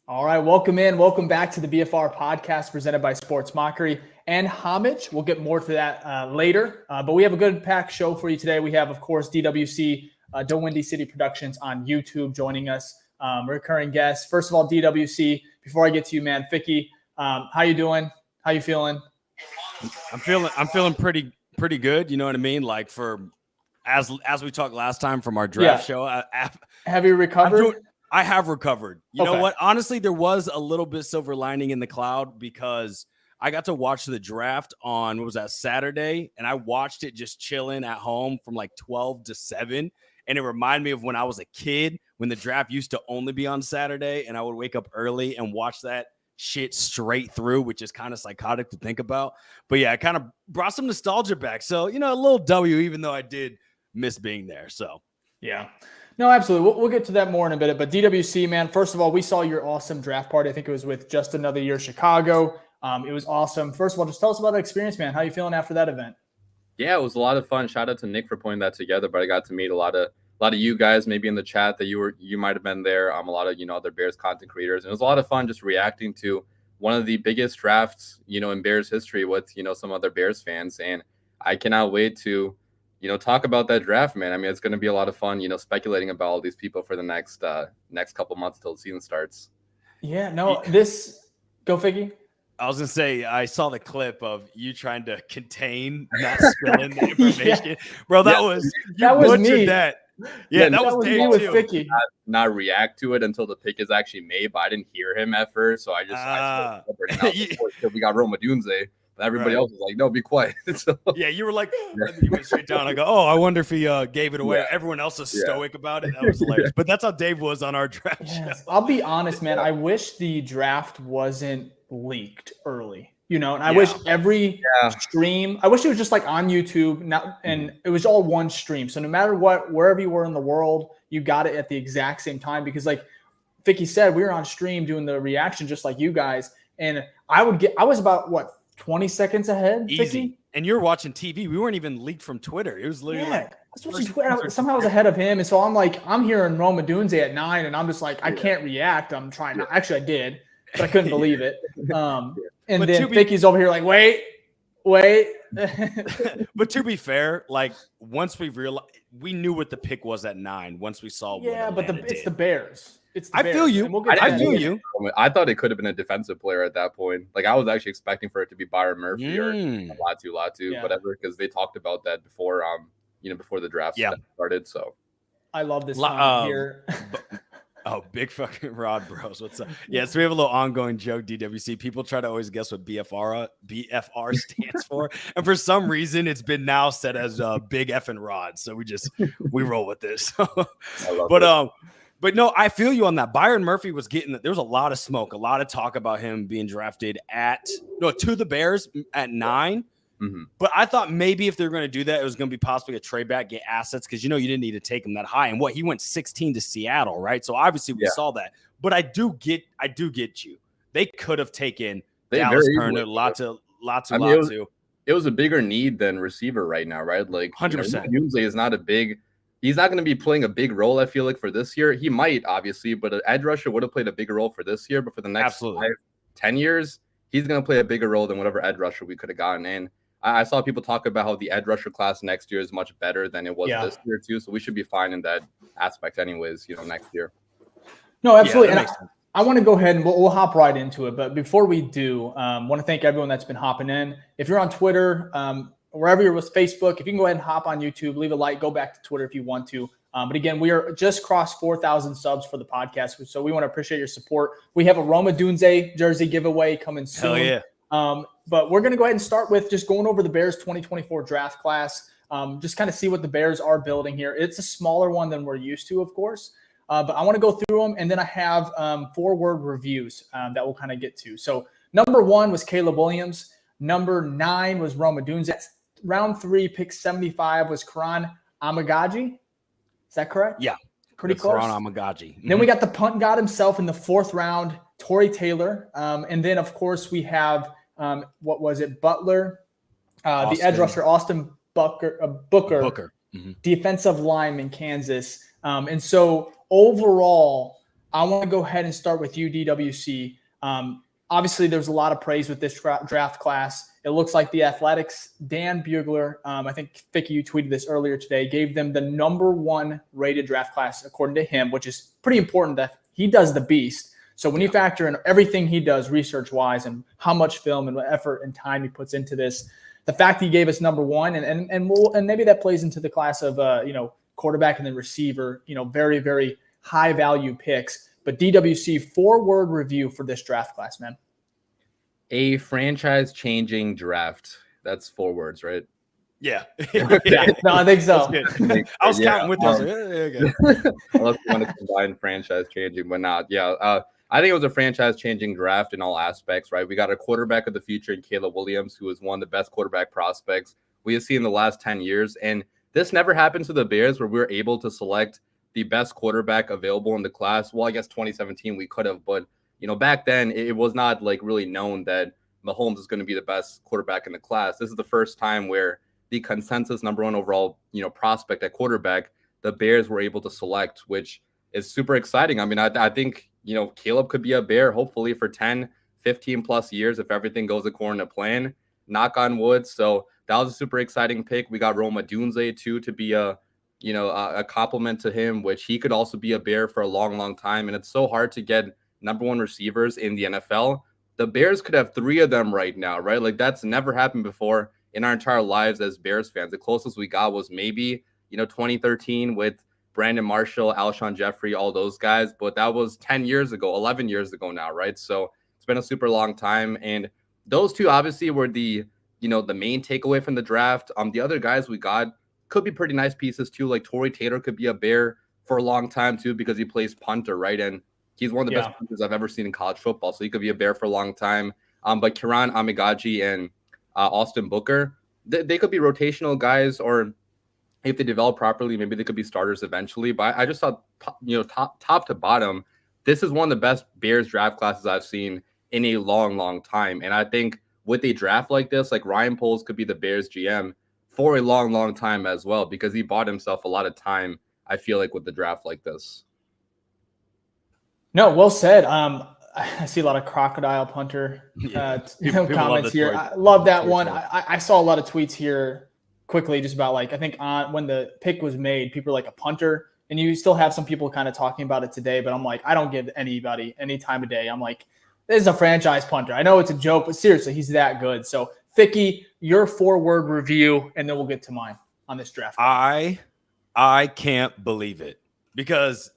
All right, welcome in. Welcome back to the BFR Podcast presented by Sports Mockery and Homage. We'll get more to that later, but we have a good packed show for you today. We have, of course, DWC, DaWindyCity Productions on YouTube joining us, recurring guests. First of all, DWC, before I get to you, man, Ficky, how you doing? How you feeling? I'm feeling pretty good. You know what I mean? Like as we talked last time from our draft show. Have you recovered? I have recovered. You know what? Honestly, there was a little bit silver lining in the cloud because I got to watch the draft on, what was that, Saturday? And I watched it just chilling at home from like 12 to 7. And it reminded me of when I was a kid, when the draft used to only be on Saturday. And I would wake up early and watch that shit straight through, which is kind of psychotic to think about. But yeah, it kind of brought some nostalgia back. So, you know, a little W, even though I did miss being there. So, yeah. No, absolutely. We'll get to that more in a bit. But DWC, man, first of all, we saw your awesome draft party. I think it was with Just Another Year Chicago. It was awesome. First of all, just tell us about the experience, man. How you feeling after that event? Yeah, it was a lot of fun. Shout out to Nick for putting that together. But I got to meet a lot of you guys, maybe in the chat that you might have been there. A lot of other Bears content creators, and it was a lot of fun just reacting to one of the biggest drafts in Bears history with some other Bears fans, and I cannot wait to talk about that draft, man. I mean, it's going to be a lot of fun, speculating about all these people for the next couple months till the season starts. Yeah, no, go Figgy. I was going to say, I saw the clip of you trying to contain not spilling the information. Bro, that was me. That. Yeah, that was me with Ficky. Not react to it until the pick is actually made, but I didn't hear him at first, so I just we got Odunze. Everybody else was like, no, be quiet. So, yeah, you were like, you went straight down. I go, I wonder if he gave it away. Yeah. Everyone else is stoic about it. That was hilarious. But that's how Dave was on our draft show. I'll be honest, man. I wish the draft wasn't leaked early, and I wish every stream, I wish it was just like on YouTube and it was all one stream. So no matter what, wherever you were in the world, you got it at the exact same time. Because like Ficky said, we were on stream doing the reaction just like you guys. And I was about 20 seconds ahead. Easy. Ficky? And you're watching TV. We weren't even leaked from Twitter. It was literally somehow I was ahead of him. And so I'm hearing Odunze at 9 and I'm just like, I can't react. I'm trying to, actually I did, but I couldn't believe it. And then Ficky's over here like, wait. But to be fair, like once we realized, we knew what the pick was at 9 once we saw it's the Bears. I feel you. I feel you. I thought it could have been a defensive player at that point. Like I was actually expecting for it to be Byron Murphy or Latu, whatever, because they talked about that before, before the draft started. So I love this time here. Big fucking Rod Bros. What's up? Yeah, so we have a little ongoing joke, DWC. People try to always guess what BFR stands for. And for some reason, it's been now set as Big Effing Rod. So we roll with this. But no, I feel you on that. Byron Murphy was there was a lot of smoke, a lot of talk about him being drafted to the Bears at 9. Mm-hmm. But I thought maybe if they were going to do that, it was going to be possibly a trade back, get assets, because you didn't need to take him that high. And he went 16 to Seattle, right? So obviously we saw that. But I do get you. They could have taken Dallas Turner, Latu. It was a bigger need than receiver right now, right? Like 100%. Odunze is not he's not going to be playing a big role, I feel like, for this year. He might, obviously, but an edge rusher would have played a bigger role for this year. But for the next 5-10 years, he's going to play a bigger role than whatever edge rusher we could have gotten. And I saw people talk about how the edge rusher class next year is much better than it was this year, too. So we should be fine in that aspect anyways, next year. No, absolutely. And I want to go ahead and we'll hop right into it. But before we do, I want to thank everyone that's been hopping in. If you're on Twitter, wherever you're with Facebook, if you can go ahead and hop on YouTube, leave a like, go back to Twitter if you want to. But again, we are just crossed 4,000 subs for the podcast. So we want to appreciate your support. We have a Odunze jersey giveaway coming soon. Hell yeah. But we're going to go ahead and start with just going over the Bears 2024 draft class. Just kind of see what the Bears are building here. It's a smaller one than we're used to, of course. But I want to go through them. And then I have 4-word reviews that we'll kind of get to. So number 1 was Caleb Williams. Number 9 was Odunze. Round 3, pick 75 was Karan Amagaji. Is that correct? Yeah. Pretty close. Karan Amagaji. Mm-hmm. Then we got the punt god himself in the 4th round, Torrey Taylor. And then, of course, we have, Butler, the edge rusher, Austin Booker. Mm-hmm. Defensive lineman, Kansas. And so overall, I want to go ahead and start with you, DWC. Obviously, there's a lot of praise with this draft class. It looks like the Athletics, Dan Bugler, I think, Ficky, you tweeted this earlier today, gave them the number 1 rated draft class, according to him, which is pretty important that he does the beast. So when you factor in everything he does research-wise and how much film and what effort and time he puts into this, the fact he gave us number 1, and maybe that plays into the class of, quarterback and then receiver, very, very high-value picks. But DWC, 4-word review for this draft class, man. A franchise-changing draft. That's 4 words, right? Yeah. Yeah. No, I think so. I was counting with those. Okay. Unless you want to combine franchise-changing, but not. Yeah. I think it was a franchise-changing draft in all aspects, right? We got a quarterback of the future in Caleb Williams, who is one of the best quarterback prospects we have seen in the last 10 years. And this never happened to the Bears, where we were able to select the best quarterback available in the class. Well, I guess 2017 we could have, but back then it was not like really known that Mahomes is going to be the best quarterback in the class. This is the first time where the consensus number 1 overall, prospect at quarterback, the Bears were able to select, which is super exciting. I mean, I think, Caleb could be a Bear hopefully for 10, 15 plus years if everything goes according to plan. Knock on wood. So that was a super exciting pick. We got Odunze too to be a compliment to him, which he could also be a Bear for a long, long time. And it's so hard to get number 1 receivers in the NFL. The Bears could have 3 of them right now, right? Like that's never happened before in our entire lives as Bears fans. The closest we got was maybe, 2013 with Brandon Marshall, Alshon Jeffrey, all those guys. But that was 10 years ago, 11 years ago now, right? So it's been a super long time. And those 2 obviously were the main takeaway from the draft. The other guys we got could be pretty nice pieces too. Like Torrey Taylor could be a Bear for a long time too, because he plays punter, right? And he's one of the best punters I've ever seen in college football. So he could be a Bear for a long time. But Kiran Amigaji and Austin Booker, they could be rotational guys, or if they develop properly, maybe they could be starters eventually. But I just thought, top to bottom, this is one of the best Bears draft classes I've seen in a long, long time. And I think with a draft like this, like Ryan Poles could be the Bears GM for a long, long time as well, because he bought himself a lot of time, I feel like, with the draft like this. No, well said. I see a lot of crocodile punter comments here. I love that one. I saw a lot of tweets here quickly just about, like, I think when the pick was made, people were like, a punter. And you still have some people kind of talking about it today, but I'm like, I don't give anybody any time of day. I'm like, this is a franchise punter. I know it's a joke, but seriously, he's that good. So, Ficky, your 4-word review, and then we'll get to mine on this draft. I can't believe it, because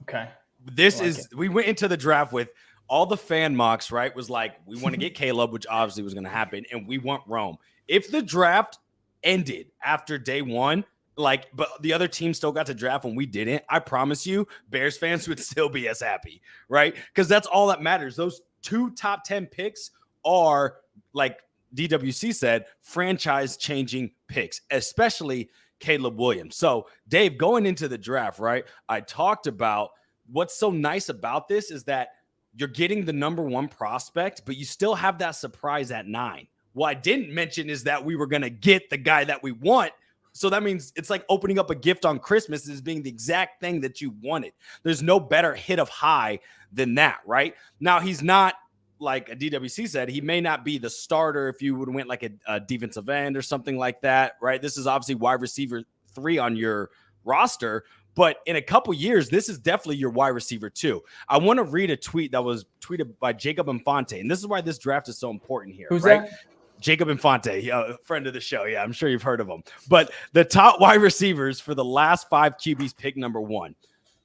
we went into the draft with all the fan mocks, right? Was like, we want to get Caleb, which obviously was going to happen, and we want Rome. If the draft ended after day 1, but the other team still got to draft when we didn't, I promise you, Bears fans would still be as happy, right? Because that's all that matters. Those 2 top 10 picks are, like DWC said, franchise-changing picks, especially Caleb Williams. So, Dave, going into the draft, right, I talked about what's so nice about this is that you're getting the number 1 prospect, but you still have that surprise at 9. What I didn't mention is that we were going to get the guy that we want. So that means it's like opening up a gift on Christmas as being the exact thing that you wanted. There's no better hit of high than that, right? Now, he's not, like DWC said, he may not be the starter if you would have went like a defensive end or something like that, right? This is obviously wide receiver 3 on your roster, but in a couple years, this is definitely your wide receiver 2. I want to read a tweet that was tweeted by Jacob Infante, and this is why this draft is so important here. Who's right? that? Jacob Infante, a friend of the show. Yeah, I'm sure you've heard of him. But the top wide receivers for the last 5 QBs pick number 1.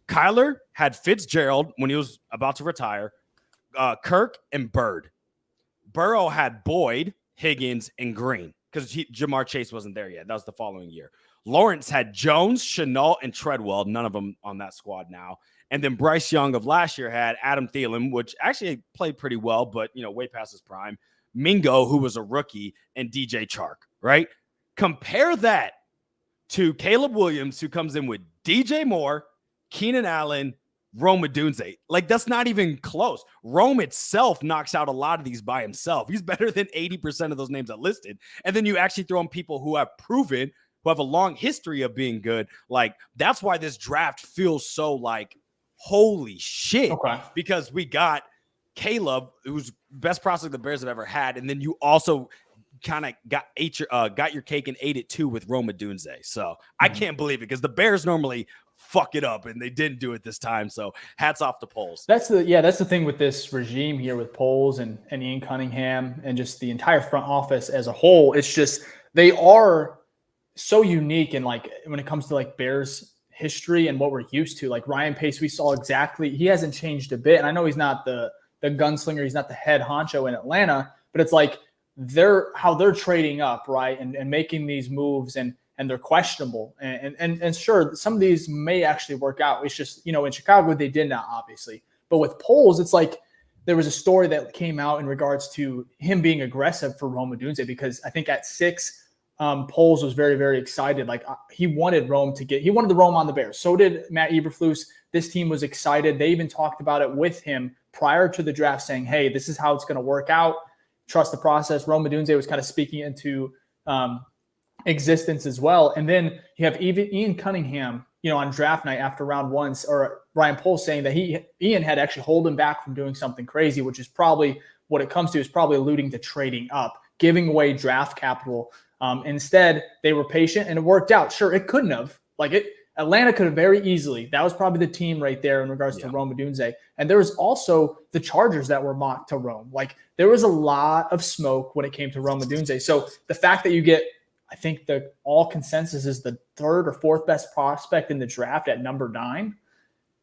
Kyler had Fitzgerald when he was about to retire, Kirk, and Bird. Burrow had Boyd, Higgins, and Green, because Jamar Chase wasn't there yet. That was the following year. Lawrence had Jones, Chenault, and Treadwell, none of them on that squad now. And then Bryce Young of last year had Adam Thielen, which actually played pretty well, but, way past his prime. Mingo, who was a rookie, and DJ Chark, right? Compare that to Caleb Williams, who comes in with DJ Moore, Keenan Allen, Rome Odunze. Like, that's not even close. Rome itself knocks out a lot of these by himself. He's better than 80% of those names that listed. And then you actually throw in people who have proven, who have a long history of being good. Like, that's why this draft feels so, like, holy shit. Okay. Because we got Caleb, who's best prospect the Bears have ever had. And then you also kind of got your cake and ate it too with Rome Odunze. So I can't believe it because the Bears normally fuck it up and they didn't do it this time. So hats off to Poles. That's the thing with this regime here with Poles and Ian Cunningham and just the entire front office as a whole. It's just they are so unique and like when it comes to like Bears history and what we're used to. Like Ryan Pace, we saw exactly, he hasn't changed a bit. And I know he's not the gunslinger, he's not the head honcho in Atlanta, but it's like how they're trading up, right? And making these moves and they're questionable. And sure, some of these may actually work out. It's just, in Chicago, they did not, obviously. But with Poles, it's like there was a story that came out in regards to him being aggressive for Rome Odunze because I think at 6, Poles was very, very excited. Like he wanted the Rome on the Bears. So did Matt Eberflus. This team was excited. They even talked about it with him prior to the draft saying, hey, this is how it's going to work out. Trust the process. Rome Odunze was kind of speaking into existence as well. And then you have Ian Cunningham, on draft night after round 1, or Ryan Poles saying that Ian had actually hold him back from doing something crazy, which is probably what it comes to is probably alluding to trading up, giving away draft capital. Instead, they were patient and it worked out. Sure, it couldn't have. Atlanta could have very easily. That was probably the team right there in regards to Rome Odunze. And there was also the Chargers that were mocked to Rome. There was a lot of smoke when it came to Rome Odunze. So the fact that you get, I think the all consensus is the 3rd or 4th best prospect in the draft at number 9.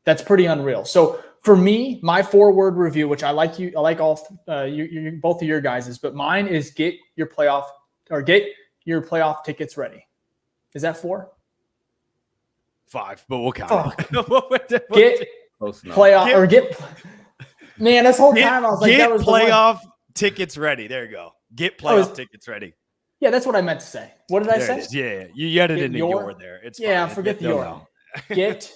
That's pretty unreal. So for me, my 4-word review, which I like all both of your guys's, but mine is get your playoff tickets ready. Is that 4? 5, but we'll count it. Get playoff or get. Man, this whole time I was like, that was playoff tickets ready. There you go. Get playoff tickets ready. Yeah, that's what I meant to say. What did I say? Yeah, you added in your there. It's yeah, fine. Forget the your. Get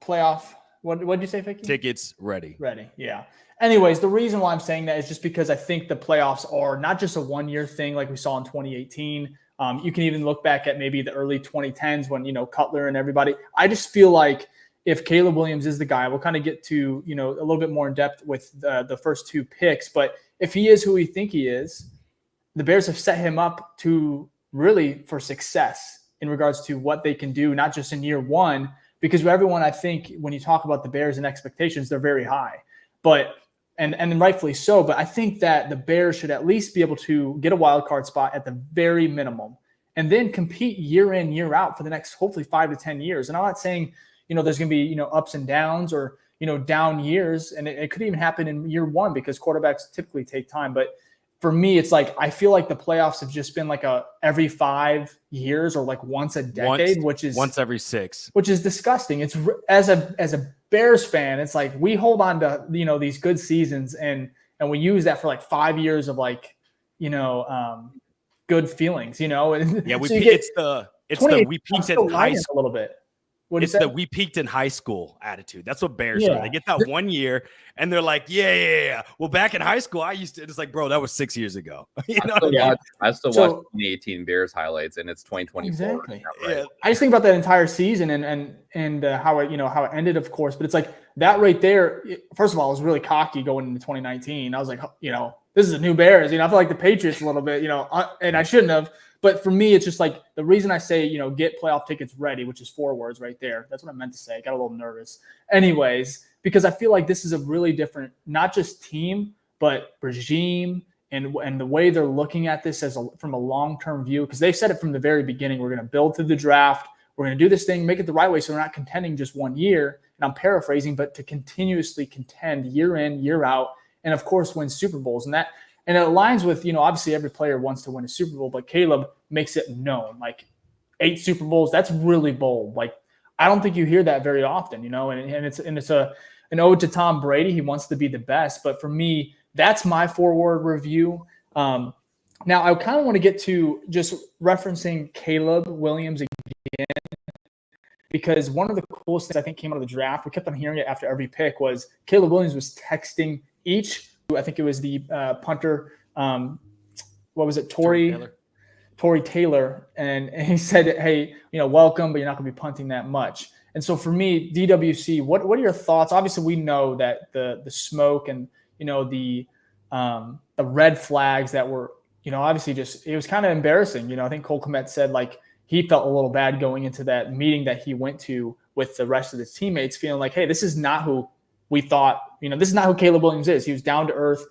playoff. What did you say, Ficky? Tickets ready. Ready. Yeah. Anyways, the reason why I'm saying that is just because I think the playoffs are not just a one-year thing like we saw in 2018. You can even look back at maybe the early 2010s when, Cutler and everybody. I just feel like if Caleb Williams is the guy, we'll kind of get to, a little bit more in depth with the first 2 picks. But if he is who we think he is, the Bears have set him up to really for success in regards to what they can do, not just in year 1, because everyone, I think, when you talk about the Bears and expectations, they're very high. But and rightfully so, but I think that the Bears should at least be able to get a wild card spot at the very minimum and then compete year in, year out for the next, hopefully 5 to 10 years. And I'm not saying, there's going to be, ups and downs or, down years. And it could even happen in year 1 because quarterbacks typically take time. But for me, it's like, I feel like the playoffs have just been like every 5 years or like once a decade, which is once every 6, which is disgusting. It's as a Bears fan, it's like we hold on to, these good seasons and we use that for like 5 years of like, good feelings, Yeah, it's the we peaked in high school a little bit. It's the we peaked in high school attitude. That's what Bears are. They get that 1 year and they're like, yeah. Well, back in high school, I used to. It's like, bro, that was 6 years ago. I still watch 2018 Bears highlights, and it's 2024. Exactly. Right? Yeah. I just think about that entire season and how it ended, of course. But it's like that right there. First of all, I was really cocky going into 2019. I was like, this is a new Bears. I feel like the Patriots a little bit, and I shouldn't have. But for me, it's just like the reason I say, get playoff tickets ready, which is 4 words right there. That's what I meant to say. I got a little nervous. Anyways, because I feel like this is a really different, not just team, but regime and the way they're looking at this from a long-term view. Because they've said it from the very beginning. We're going to build through the draft. We're going to do this thing, make it the right way so we're not contending just 1 year. And I'm paraphrasing, but to continuously contend year in, year out, and, of course, win Super Bowls. And it aligns with, obviously every player wants to win a Super Bowl, but Caleb makes it known. Like 8 Super Bowls, that's really bold. Like I don't think you hear that very often, and it's an ode to Tom Brady. He wants to be the best. But for me, that's my 4-word review. Now I kind of want to get to just referencing Caleb Williams again, because one of the coolest things I think came out of the draft, we kept on hearing it after every pick, was Caleb Williams was texting I think it was the punter. What was it? Tory Taylor. And he said, hey, welcome, but you're not going to be punting that much. And so for me, DWC, what are your thoughts? Obviously, we know that the smoke and, the red flags that were, obviously just, it was kind of embarrassing. I think Cole Kmet said like he felt a little bad going into that meeting that he went to with the rest of his teammates, feeling like, hey, this is not who we thought, this is not who Caleb Williams is. He was down to earth.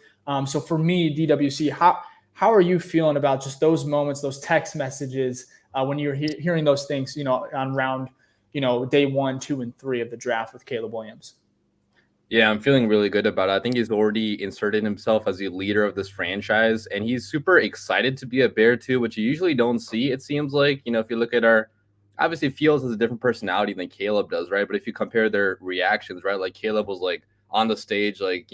So for me, DWC, how are you feeling about just those moments, those text messages when you're hearing those things, on round, day 1, 2, and 3 of the draft with Caleb Williams? Yeah, I'm feeling really good about it. I think he's already inserted himself as the leader of this franchise, and he's super excited to be a Bear too, which you usually don't see. It seems like, if you look at obviously Fields has a different personality than Caleb does, right? But if you compare their reactions, right, like Caleb was like on the stage, like,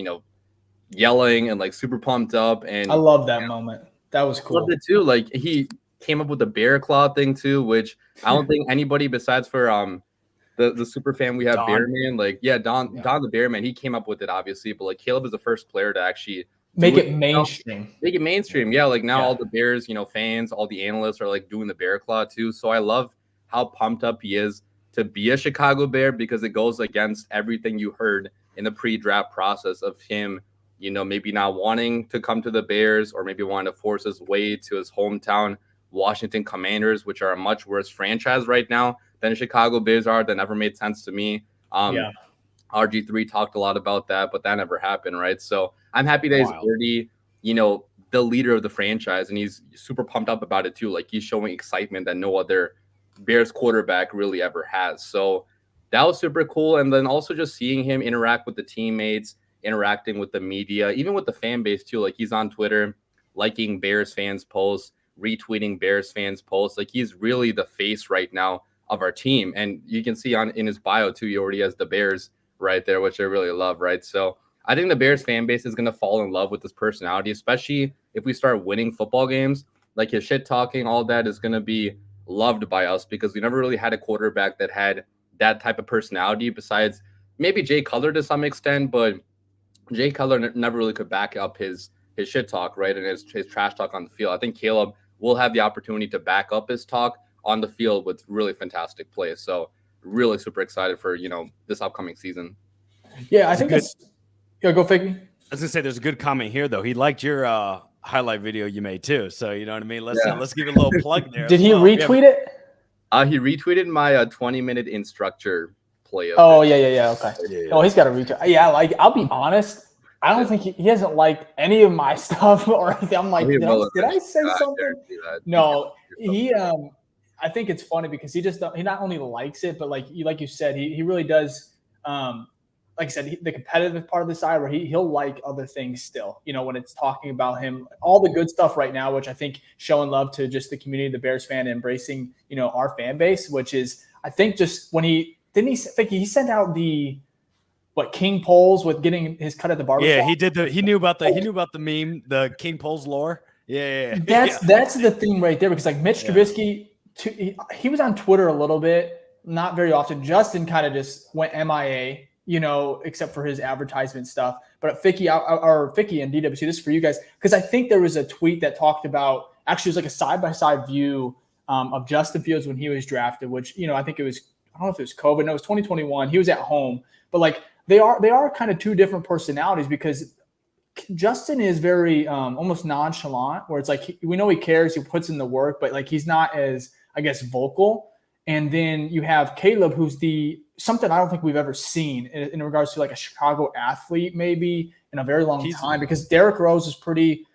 yelling and like super pumped up. And I love that moment. That was cool. Loved it too. Like he came up with the bear claw thing too, which I don't think anybody besides for the super fan we have, Don. Bearman, like Don the Bearman, he came up with it obviously, but like Caleb is the first player to actually make it mainstream. Make it mainstream. Yeah, like now all the Bears, fans, all the analysts are like doing the bear claw too. So I love how pumped up he is to be a Chicago Bear, because it goes against everything you heard in the pre-draft process of him, maybe not wanting to come to the Bears, or maybe wanting to force his way to his hometown Washington Commanders, which are a much worse franchise right now than Chicago Bears are. That never made sense to me. RG3 talked a lot about that, but that never happened, right? So I'm happy that he's already, the leader of the franchise, and he's super pumped up about it too. Like he's showing excitement that no other Bears quarterback really ever has. So that was super cool. And then also just seeing him interact with the teammates, interacting with the media, even with the fan base too. Like he's on Twitter, liking Bears fans posts, retweeting Bears fans posts. Like he's really the face right now of our team. And you can see in his bio too, he already has the Bears right there, which I really love, right? So I think the Bears fan base is going to fall in love with this personality, especially if we start winning football games. Like his shit talking, all that is going to be loved by us, because we never really had a quarterback that had that type of personality, besides maybe Jay Cutler to some extent, but Jay Cutler never really could back up his shit talk, right? And his trash talk on the field. I think Caleb will have the opportunity to back up his talk on the field with really fantastic plays. So really super excited for, this upcoming season. Yeah, I think that's go Ficky. I was gonna say there's a good comment here though. He liked your highlight video you made too. So you know what I mean? Let's give it a little plug there. Did he retweet it? He retweeted my 20-minute instructor play. Oh yeah. Okay. Yeah. Oh, he's got a retweet. Yeah, like I'll be honest, I don't think he hasn't liked any of my stuff or anything. I'm like, did I say something? No, he I think it's funny because he not only likes it, but like you said, he really does. Like I said, the competitive part of the side where he'll like other things still, when it's talking about him, all the good stuff right now, which I think showing love to just the community, the Bears fan, embracing, our fan base, which is, I think just when he sent out the King Poles with getting his cut at the barbershop. Yeah, he knew about the meme, the King Poles lore. Yeah. That's the thing right there, because like Mitch Trubisky, he was on Twitter a little bit, not very often. Justin kind of just went MIA. Except for his advertisement stuff. But Ficky and DWC, this is for you guys, because I think there was a tweet that talked about, actually it was like a side-by-side view of Justin Fields when he was drafted, which, I think it was, I don't know if it was COVID. No, it was 2021. He was at home. But like they are kind of two different personalities, because Justin is very almost nonchalant, where it's like we know he cares, he puts in the work, but like he's not as, I guess, vocal. And then you have Caleb, who's something I don't think we've ever seen in regards to like a Chicago athlete, maybe in a very long time, because Derrick Rose is pretty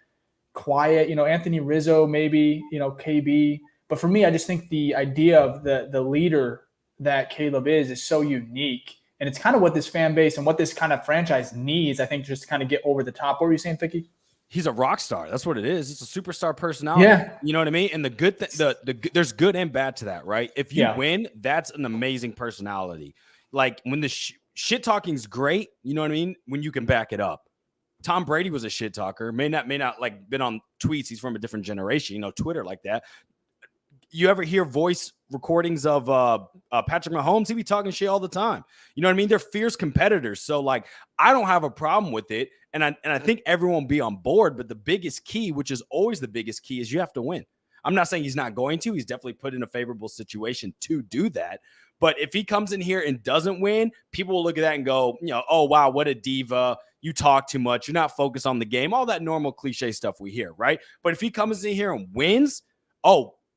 quiet, Anthony Rizzo, maybe, KB. But for me, I just think the idea of the leader that Caleb is so unique. And it's kind of what this fan base and what this kind of franchise needs, I think, just to kind of get over the top. What were you saying, Ficky? He's a rock star. That's what it is. It's a superstar personality. Yeah. You know what I mean? And the good there's good and bad to that, right? If you win, that's an amazing personality. Like when the shit talking is great, you know what I mean? When you can back it up. Tom Brady was a shit talker. May not like been on tweets. He's from a different generation, Twitter like that. You ever hear voice recordings of Patrick Mahomes? He be talking shit all the time. You know what I mean? They're fierce competitors. So like, I don't have a problem with it. And I think everyone will be on board. But the biggest key, which is always the biggest key, is you have to win. I'm not saying he's not going to. He's definitely put in a favorable situation to do that. But if he comes in here and doesn't win, people will look at that and go, oh, wow, what a diva. You talk too much. You're not focused on the game. All that normal cliche stuff we hear, right? But if he comes in here and wins,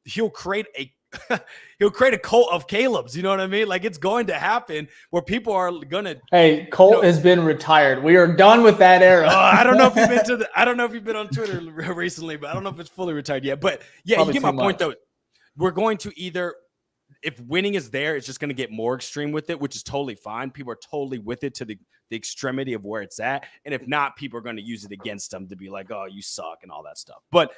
he'll create a cult of Caleb's. You know what I mean? Like, it's going to happen where people are gonna. Hey, Colt has been retired. We are done with that era. I don't know if you've been on Twitter recently, but I don't know if it's fully retired yet. But yeah, probably you get my point though. We're going to either, if winning is there, it's just going to get more extreme with it, which is totally fine. People are totally with it to the extremity of where it's at. And if not, people are going to use it against them to be like, oh, you suck and all that stuff. But,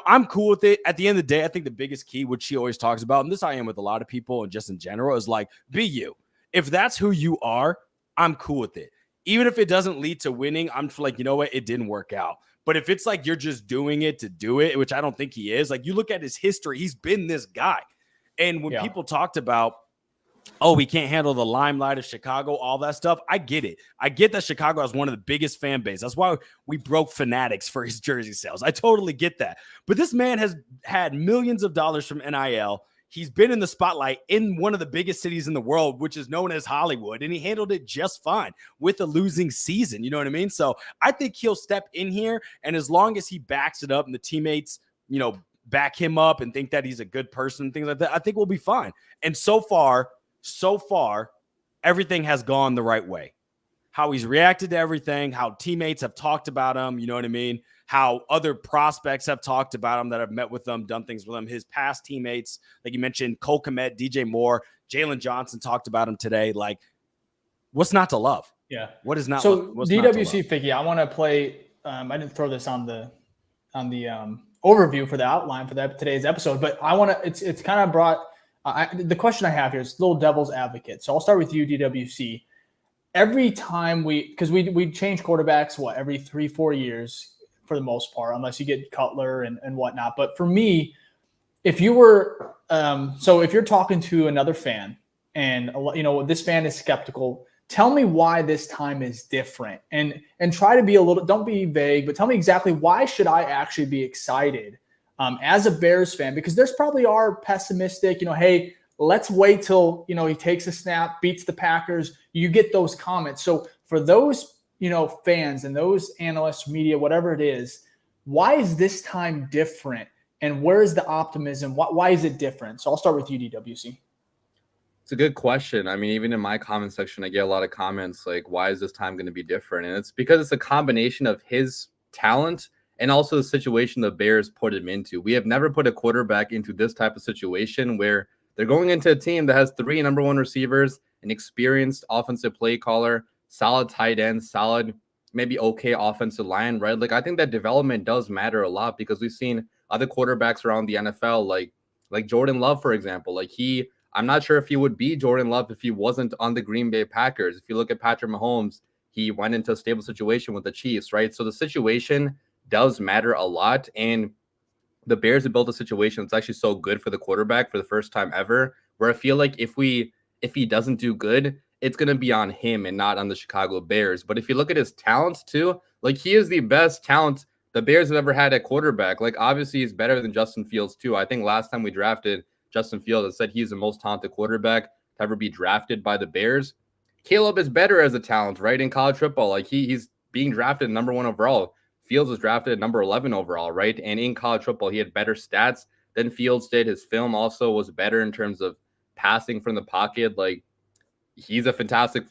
I'm cool with it. At the end of the day, I think the biggest key, which she always talks about, and this I am with a lot of people and just in general, is like, be you. If that's who you are, I'm cool with it. Even if it doesn't lead to winning, I'm like, you know what? It didn't work out. But if it's like you're just doing it to do it, which I don't think he is, like you look at his history, he's been this guy. And when people talked about, oh, we can't handle the limelight of Chicago, all that stuff, I get it. I get that Chicago has one of the biggest fan bases. That's why we broke Fanatics for his jersey sales. I totally get that. But this man has had millions of dollars from NIL. He's been in the spotlight in one of the biggest cities in the world, which is known as Hollywood, and he handled it just fine with a losing season. You know what I mean? So I think he'll step in here, and as long as he backs it up and the teammates, back him up and think that he's a good person, things like that, I think we'll be fine. And so far, everything has gone the right way. How he's reacted to everything, how teammates have talked about him, you know what I mean? How other prospects have talked about him that have met with him, done things with him. His past teammates, like you mentioned, Cole Kmet, DJ Moore, Jalen Johnson talked about him today. Like, what's not to love? Yeah. What is not? So what's DWC Ficky, I want to play. I didn't throw this on the overview for the outline for today's episode, but I want to. It's kind of brought. The question I have here is little devil's advocate. So I'll start with you, DWC. Every time we change quarterbacks, every 3-4 years for the most part, unless you get Cutler and whatnot. But for me, if you were, if you're talking to another fan and this fan is skeptical, tell me why this time is different and try to be don't be vague, but tell me exactly why should I actually be excited as a Bears fan, because there's probably are pessimistic, hey, let's wait till, he takes a snap, beats the Packers. You get those comments. So for those, fans and those analysts, media, whatever it is, why is this time different? And where is the optimism? Why is it different? So I'll start with you, DWC. It's a good question. I mean, even in my comment section, I get a lot of comments like, why is this time going to be different? And it's because it's a combination of his talent and also the situation the Bears put him into. We have never put a quarterback into this type of situation where they're going into a team that has 3 number 1 receivers, an experienced offensive play caller, solid tight end, solid, maybe okay offensive line, right? Like, I think that development does matter a lot because we've seen other quarterbacks around the NFL, like Jordan Love, for example. Like, I'm not sure if he would be Jordan Love if he wasn't on the Green Bay Packers. If you look at Patrick Mahomes, he went into a stable situation with the Chiefs, right? So the situation does matter a lot. And the Bears have built a situation that's actually so good for the quarterback for the first time ever, where I feel like if he doesn't do good, it's going to be on him and not on the Chicago Bears. But if you look at his talents too, like, he is the best talent the Bears have ever had at quarterback. Like, obviously he's better than Justin Fields too. I think last time we drafted Justin Fields, I said he's the most talented quarterback to ever be drafted by the Bears. Caleb is better as a talent, right? In college football, like he's being drafted number 1 overall. Fields was drafted at number 11 overall, right? And in college football, he had better stats than Fields did. His film also was better in terms of passing from the pocket. Like, he's a fantastic,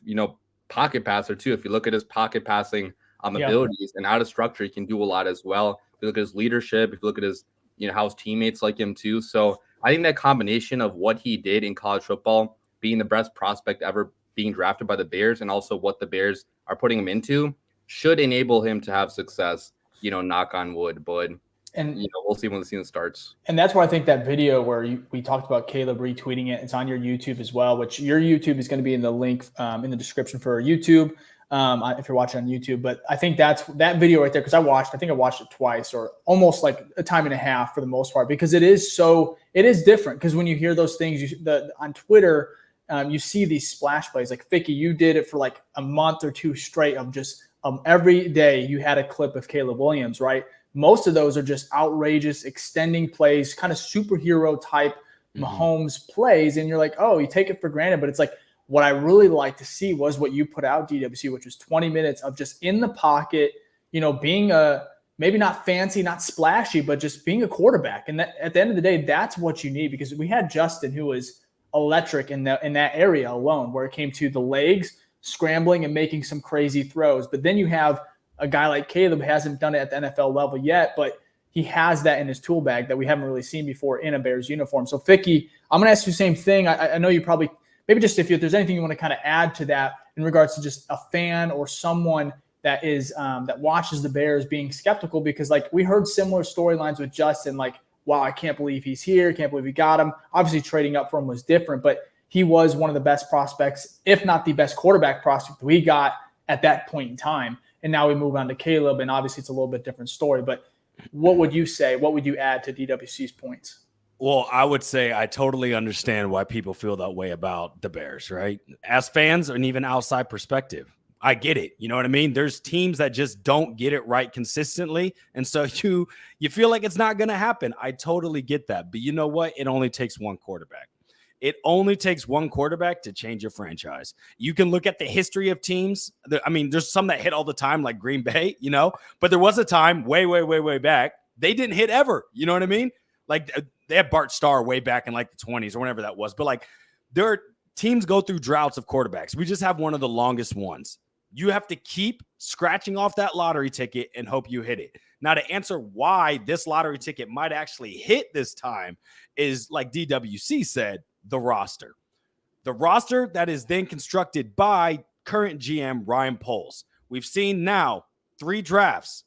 pocket passer too. If you look at his pocket passing abilities and out of structure, he can do a lot as well. If you look at his leadership, if you look at his, how his teammates like him too. So I think that combination of what he did in college football, being the best prospect ever being drafted by the Bears, and also what the Bears are putting him into, should enable him to have success, knock on wood. But we'll see when the season starts. And that's where I think that video where we talked about Caleb retweeting it, it's on your YouTube as well, which your YouTube is going to be in the link in the description for YouTube if you're watching on YouTube. But I think that video right there, because I think I watched it twice or almost like a time and a half for the most part, because it is different. Because when you hear those things on Twitter, you see these splash plays like Ficky, you did it for like a month or 2 straight of just every day you had a clip of Caleb Williams, right? Most of those are just outrageous, extending plays, kind of superhero type Mahomes plays, and you're like, oh, you take it for granted. But it's like, what I really like to see was what you put out, DWC, which was 20 minutes of just in the pocket, being maybe not fancy, not splashy, but just being a quarterback. And that, at the end of the day, that's what you need, because we had Justin, who was electric in that area alone, where it came to the legs, scrambling and making some crazy throws. But then you have a guy like Caleb who hasn't done it at the NFL level yet, but he has that in his tool bag that we haven't really seen before in a Bears uniform. So, Ficky, I'm going to ask you the same thing. I know you probably – maybe just if there's anything you want to kind of add to that in regards to just a fan or someone that is that watches the Bears being skeptical, because like we heard similar storylines with Justin, like, wow, I can't believe he's here. Can't believe we got him. Obviously trading up for him was different, but he was one of the best prospects, if not the best quarterback prospect we got at that point in time. And now we move on to Caleb, and obviously it's a little bit different story, but what would you say? What would you add to DWC's points? Well, I would say I totally understand why people feel that way about the Bears, right? As fans and even outside perspective, I get it. You know what I mean? There's teams that just don't get it right consistently. And so you feel like it's not going to happen. I totally get that. But you know what? It only takes one quarterback. It only takes one quarterback to change a franchise. You can look at the history of teams. I mean, there's some that hit all the time, like Green Bay, but there was a time way back they didn't hit ever. You know what I mean? Like they had Bart Starr way back in like the 20s or whenever that was. But like their teams go through droughts of quarterbacks. We just have one of the longest ones. You have to keep scratching off that lottery ticket and hope you hit it. Now, to answer why this lottery ticket might actually hit this time is, like DWC said, the roster. The roster that is then constructed by current GM Ryan Poles. We've seen now 3 drafts.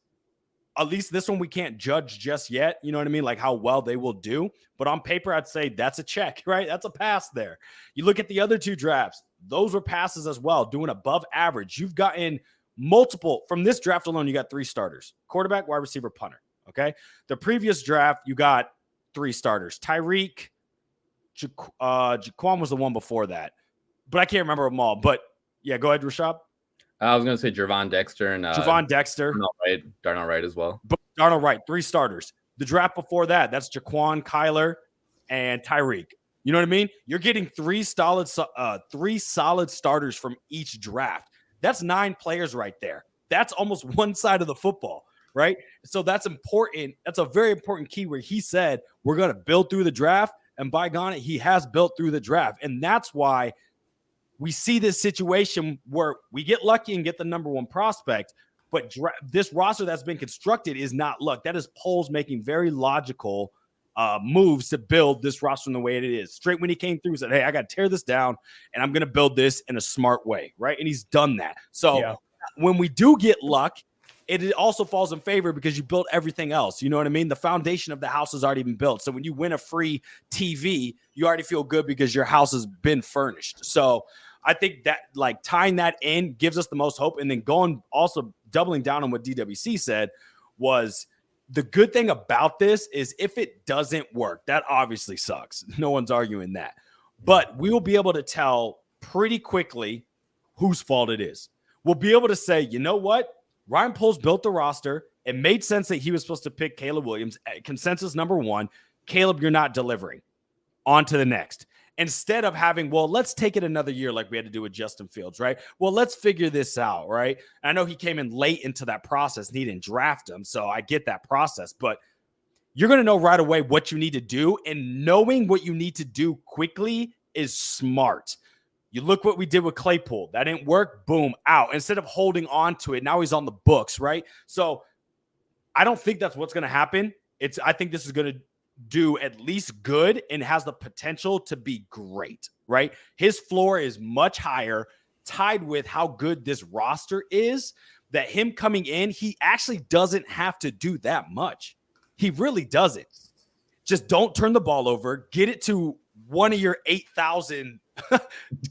At least this one we can't judge just yet. You know what I mean? Like how well they will do. But on paper, I'd say that's a check, right? That's a pass there. You look at the other 2 drafts. Those were passes as well, doing above average. You've gotten multiple. From this draft alone, you got 3 starters. Quarterback, wide receiver, punter. Okay? The previous draft, you got 3 starters. Tyreek, Jaquan was the one before that. But I can't remember them all. But, yeah, go ahead, Rashad. I was going to say Javon Dexter and Darnell Wright as well. But Darnell Wright, 3 starters. The draft before that, that's Jaquan, Kyler, and Tyreek. You know what I mean? You're getting 3 solid starters from each draft. That's 9 players right there. That's almost one side of the football, right? So that's important. That's a very important key where he said we're going to build through the draft, and by God, he has built through the draft. And that's why we see this situation where we get lucky and get the number 1 prospect, but this roster that's been constructed is not luck. That is Poles making very logical moves to build this roster in the way it is. Straight when he came through, he said, hey, I got to tear this down, and I'm going to build this in a smart way, right? And he's done that. So when we do get luck, it also falls in favor because you built everything else. You know what I mean? The foundation of the house has already been built. So when you win a free TV, you already feel good because your house has been furnished. So I think that like tying that in gives us the most hope. And then doubling down on what DWC said was the good thing about this is if it doesn't work, that obviously sucks. No one's arguing that. But we will be able to tell pretty quickly whose fault it is. We'll be able to say, you know what? Ryan Poles built the roster. It made sense that he was supposed to pick Caleb Williams. Consensus number 1, Caleb, you're not delivering. On to the next. Instead of having, well, let's take it another year like we had to do with Justin Fields, right? Well, let's figure this out, right? I know he came in late into that process and he didn't draft him, so I get that process. But you're going to know right away what you need to do, and knowing what you need to do quickly is smart. You look what we did with Claypool. That didn't work. Boom, out. Instead of holding on to it, now he's on the books, right? So I don't think that's what's going to happen. I think this is going to do at least good and has the potential to be great, right? His floor is much higher, tied with how good this roster is, that him coming in, he actually doesn't have to do that much. He really doesn't. Just don't turn the ball over. Get it to one of your 8,000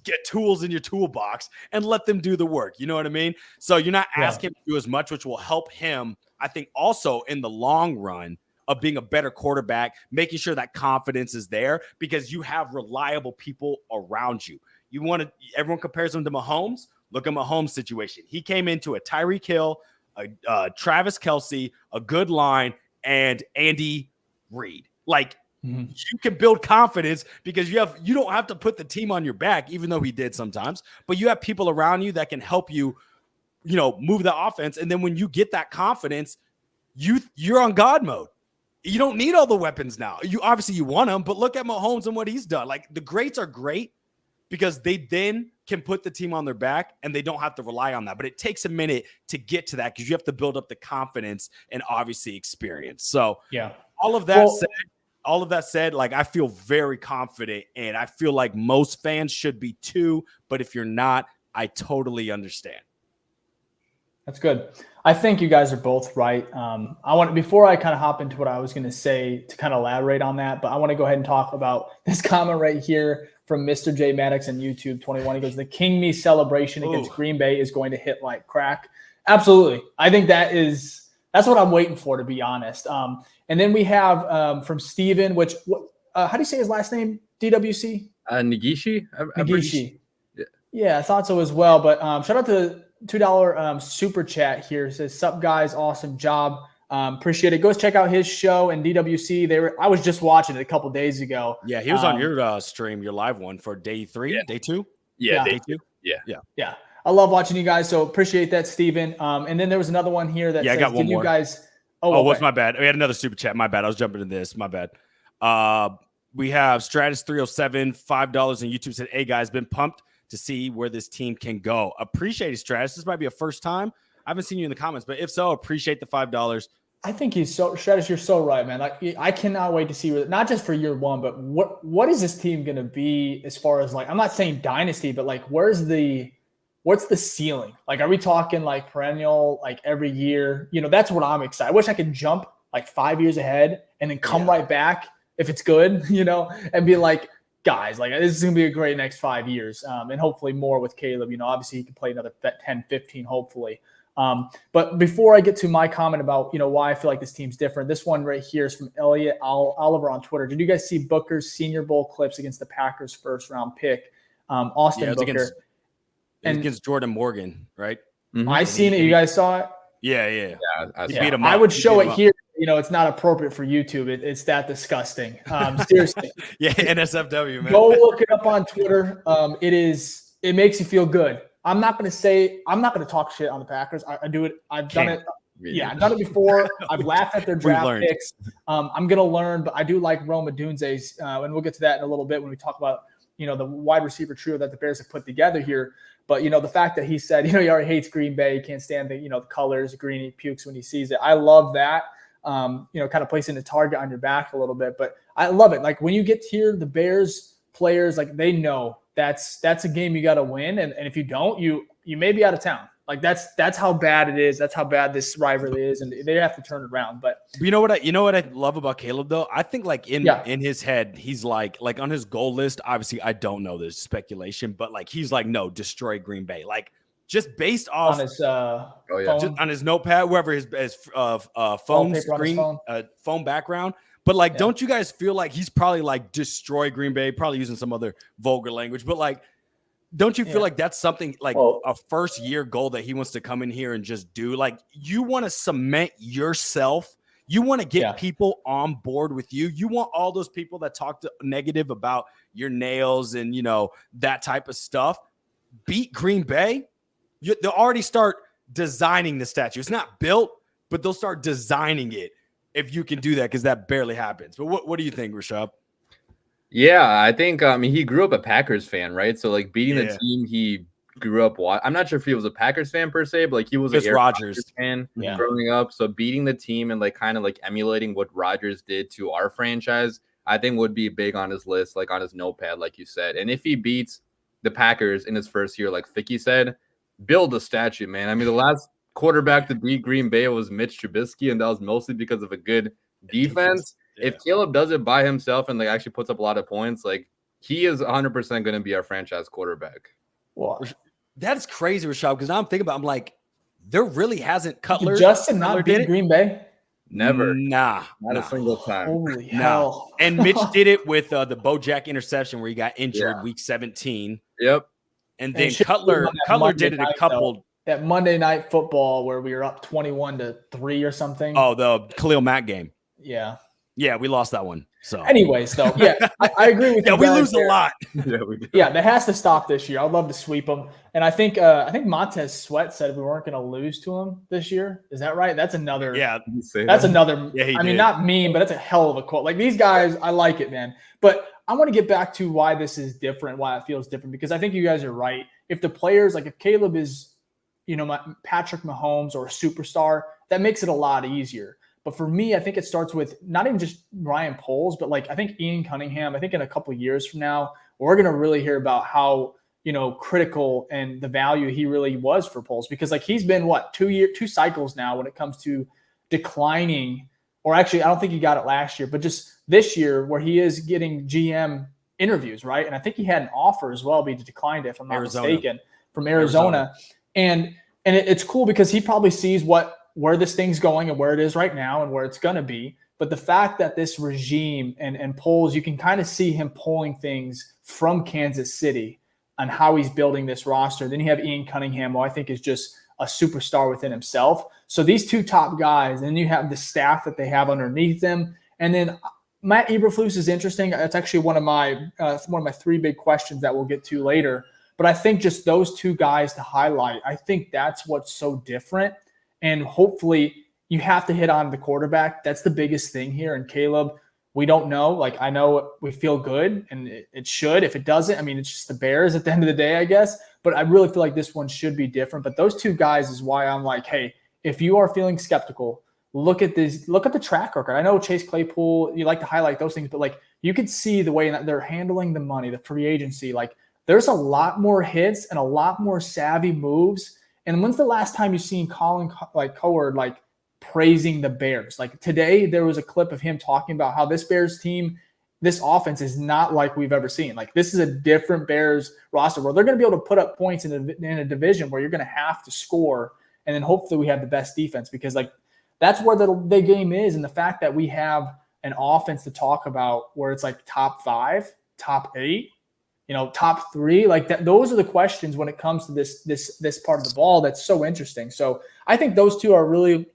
get tools in your toolbox and let them do the work. You know what I mean? So you're not asking him to do as much, which will help him, I think, also in the long run of being a better quarterback, making sure that confidence is there because you have reliable people around you. Everyone compares him to Mahomes. Look at Mahomes' situation. He came into a Tyreek Hill, a Travis Kelce, a good line, and Andy Reid. Like, You can build confidence because you don't have to put the team on your back, even though he did sometimes, but you have people around you that can help you, move the offense. And then when you get that confidence, you're on God mode. You don't need all the weapons now. You want them, but look at Mahomes and what he's done. Like, the greats are great because they then can put the team on their back and they don't have to rely on that. But it takes a minute to get to that because you have to build up the confidence and obviously experience. So all of that said, like, I feel very confident and I feel like most fans should be too. But if you're not, I totally understand. That's good. I think you guys are both right. Before I kind of hop into what I was going to say to kind of elaborate on that, but I want to go ahead and talk about this comment right here from Mr. J Maddox on YouTube 21. He goes, the King Me celebration against Green Bay is going to hit like crack. Absolutely. I think that's what I'm waiting for, to be honest. And then we have from Steven, which how do you say his last name? DWC? Nagishi. Nagishi. Yeah, I thought so as well. But shout out to $2 super chat here. It says, sup guys, awesome job. Appreciate it. Go check out his show and DWC. I was just watching it a couple days ago. Yeah, he was on your stream, your live one for day 3, day 2. Yeah, day 2. Yeah. I love watching you guys, so appreciate that, Steven. And then there was another one here that says, I got one more. You guys what's my bad? We had another super chat. My bad. I was jumping into this. My bad. We have Stratus 307, $5 on YouTube, said, hey guys, been pumped to see where this team can go. Appreciate it, Stratus. This might be a first time. I haven't seen you in the comments, but if so, appreciate the $5. I think Stratus, you're so right, man. Like, I cannot wait to see not just for year one, but what is this team going to be as far as, like, I'm not saying dynasty, but like, what's the ceiling? Like, are we talking like perennial, like every year? That's what I'm excited. I wish I could jump like 5 years ahead and then come right back if it's good, and be like, guys, like, this is going to be a great next 5 years. And hopefully more with Caleb. Obviously he can play another 10, 15, hopefully. But before I get to my comment about, why I feel like this team's different, this one right here is from Elliot Oliver on Twitter. Did you guys see Booker's Senior Bowl clips against the Packers first round pick? Austin Booker. Against Jordan Morgan, right? Mm-hmm. I seen it. You guys saw it? Yeah. Beat him up. I would show it here. It's not appropriate for YouTube. It's that disgusting. Seriously. NSFW, man. Go look it up on Twitter. It makes you feel good. I'm not going to talk shit on the Packers. I do it. I've done it. Yeah, I've done it before. I've laughed at their draft picks. I'm going to learn, but I do like Odunze's, and we'll get to that in a little bit when we talk about, the wide receiver trio that the Bears have put together here. But, the fact that he said, he already hates Green Bay. He can't stand the colors, green, he pukes when he sees it. I love that, kind of placing the target on your back a little bit. But I love it. Like, when you get here, the Bears players, like, they know that's a game you got to win. And if you don't, you may be out of town. Like, that's how bad it is. That's how bad this rivalry is. And they have to turn it around. But you know what I love about Caleb, though? I think, like, in his head, he's like on his goal list, obviously I don't know, this speculation, but like, he's like, no, destroy Green Bay. Like, just based off on his phone. On his notepad, wherever his phone screen, phone background. But like, don't you guys feel like he's probably like destroy Green Bay, probably using some other vulgar language, but like, don't you feel like that's something like a first year goal that he wants to come in here and just do? Like, you want to cement yourself. You want to get people on board with you. You want all those people that talk negative about your nails and, that type of stuff. Beat Green Bay. They'll already start designing the statue. It's not built, but they'll start designing it if you can do that, because that barely happens. But what do you think, Rashad? Yeah, I think he grew up a Packers fan, right? So like beating the team he grew up I'm not sure if he was a Packers fan per se, but like he was a Rodgers fan growing up. So beating the team and like kind of like emulating what Rodgers did to our franchise, I think would be big on his list, like on his notepad, like you said. And if he beats the Packers in his first year, like Ficky said, build a statue, man. I mean, the last quarterback to beat Green Bay was Mitch Trubisky, and that was mostly because of a good defense. If Caleb does it by himself and like actually puts up a lot of points, like he is 100% going to be our franchise quarterback. Well, that's crazy, Rashad, because now I'm thinking about, I'm like, there really hasn't Cutler. Justin not beat Green Bay? Never. Not a single time. Holy hell. And Mitch did it with the Bojack interception where he got injured week 17. Yep. And then Cutler did it a couple. That Monday Night Football where we were up 21-3 or something. Oh, the Khalil Mack game. Yeah. Yeah, we lost that one. So, anyways, though, yeah, I agree with you. Yeah, we guys lose there. a lot. Yeah, we do. Yeah, that has to stop this year. I'd love to sweep them. And I think Montez Sweat said we weren't going to lose to him this year. Is that right? That's another. Yeah, that's another. Yeah, I mean, not mean, but that's a hell of a quote. Like these guys, I like it, man. But I want to get back to why this is different, why it feels different, because I think you guys are right. If the players, like if Caleb is, Patrick Mahomes or a superstar, that makes it a lot easier. But for me, I think it starts with not even just Ryan Poles, but like I think Ian Cunningham. I think in a couple of years from now, we're going to really hear about how critical and the value he really was for Poles, because like he's been 2 cycles now when it comes to declining, or actually I don't think he got it last year, but just this year where he is getting GM interviews, right? And I think he had an offer as well, but he declined it, if I'm not mistaken, from Arizona. And it's cool because he probably sees where this thing's going and where it is right now and where it's going to be. But the fact that this regime and Poles, you can kind of see him pulling things from Kansas City on how he's building this roster. Then you have Ian Cunningham, who I think is just a superstar within himself. So these 2 top guys, and then you have the staff that they have underneath them. And then Matt Eberflus is interesting. That's actually one of my 3 big questions that we'll get to later. But I think just those 2 guys to highlight, I think that's what's so different. And hopefully you have to hit on the quarterback. That's the biggest thing here. And Caleb, we don't know. Like, I know we feel good, and it should. If it doesn't, I mean, it's just the Bears at the end of the day, I guess. But I really feel like this one should be different. But those 2 guys is why I'm like, hey, if you are feeling skeptical, look at the track record. I know Chase Claypool, you like to highlight those things, but like you could see the way that they're handling the money, the free agency. Like there's a lot more hits and a lot more savvy moves. And when's the last time you've seen Colin Cowherd praising the Bears? Like today, there was a clip of him talking about how this Bears team, this offense is not like we've ever seen. Like this is a different Bears roster where they're going to be able to put up points in a division where you're going to have to score. And then hopefully we have the best defense, because like that's where the game is. And the fact that we have an offense to talk about where it's like top 5, top 8, top 3, like that. Those are the questions when it comes to this part of the ball. That's so interesting. So I think those 2 are really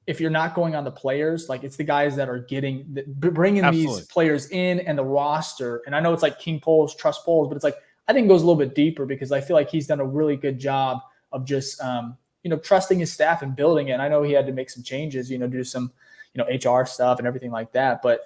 if you're not going on the players, like it's the guys that are bringing Absolutely. These players in and the roster. And I know it's like King Poles, trust Poles, but it's like, I think it goes a little bit deeper, because I feel like he's done a really good job of just, trusting his staff and building it. And I know he had to make some changes, do some, HR stuff and everything like that. But,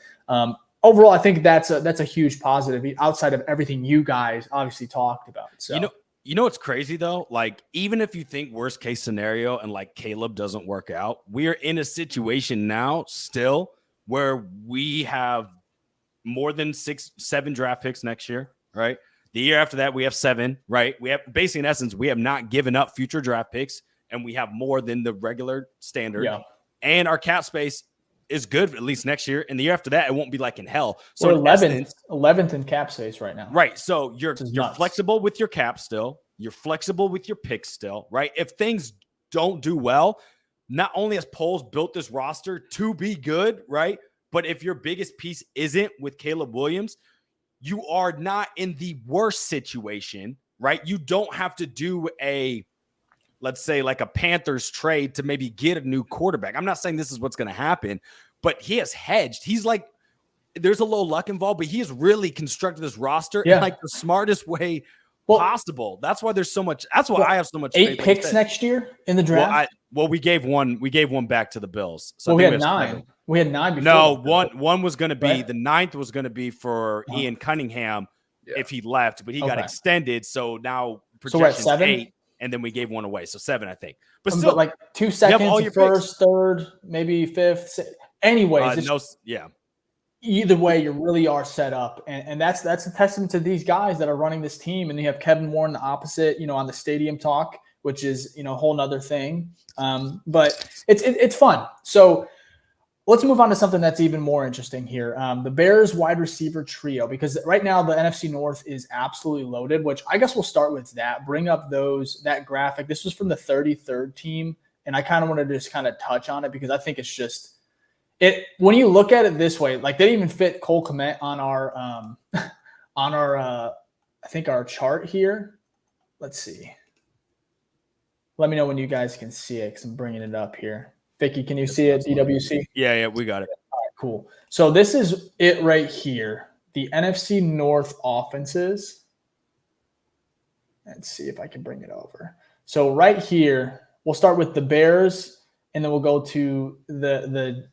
overall, I think that's a huge positive outside of everything you guys obviously talked about. So you know what's crazy though? Like even if you think worst case scenario and like Caleb doesn't work out, we are in a situation now still where we have more than 7 draft picks next year, right? The year after that, we have 7, right? We have basically, in essence, we have not given up future draft picks, and we have more than the regular standard. Yeah. And our cap space is good at least next year, and the year after that, it won't be like in hell. So we're 11th in cap space right now. Right. So you're flexible with your cap still. You're flexible with your picks still, right? If things don't do well, not only has Poles built this roster to be good, right? But if your biggest piece isn't with Caleb Williams, you are not in the worst situation, right? You don't have to do let's say like a Panthers trade to maybe get a new quarterback. I'm not saying this is what's going to happen, but he has hedged. He's like, there's a little luck involved, but he has really constructed this roster in like the smartest way possible. That's why there's so much. That's why I have so much. 8 picks next year in the draft. We gave one back to the Bills. So we had 9. We had 9 before. No, one was going to be the 9th was going to be for Ian Cunningham if he left, but he got extended. So now we're at 7. 8. And then we gave 1 away. So 7, I think. But still, like 2 seconds, first, third, maybe 5th. Anyways, either way, you really are set up. And that's a testament to these guys that are running this team. And you have Kevin Warren the opposite, on the stadium talk, which is, a whole nother thing. But it's fun. So let's move on to something that's even more interesting here. The Bears wide receiver trio, because right now the NFC North is absolutely loaded, which I guess we'll start with that. Bring up that graphic. This was from the 33rd team, and I kind of wanted to just kind of touch on it because I think it's just when you look at it this way, like they didn't even fit Cole Kmet on our I think our chart here. Let's see. Let me know when you guys can see it because I'm bringing it up here. Ficky, can you see it? DWC? Yeah, we got it. All right, cool. So this is it right here. The NFC North offenses. Let's see if I can bring it over. So right here, we'll start with the Bears, and then we'll go to the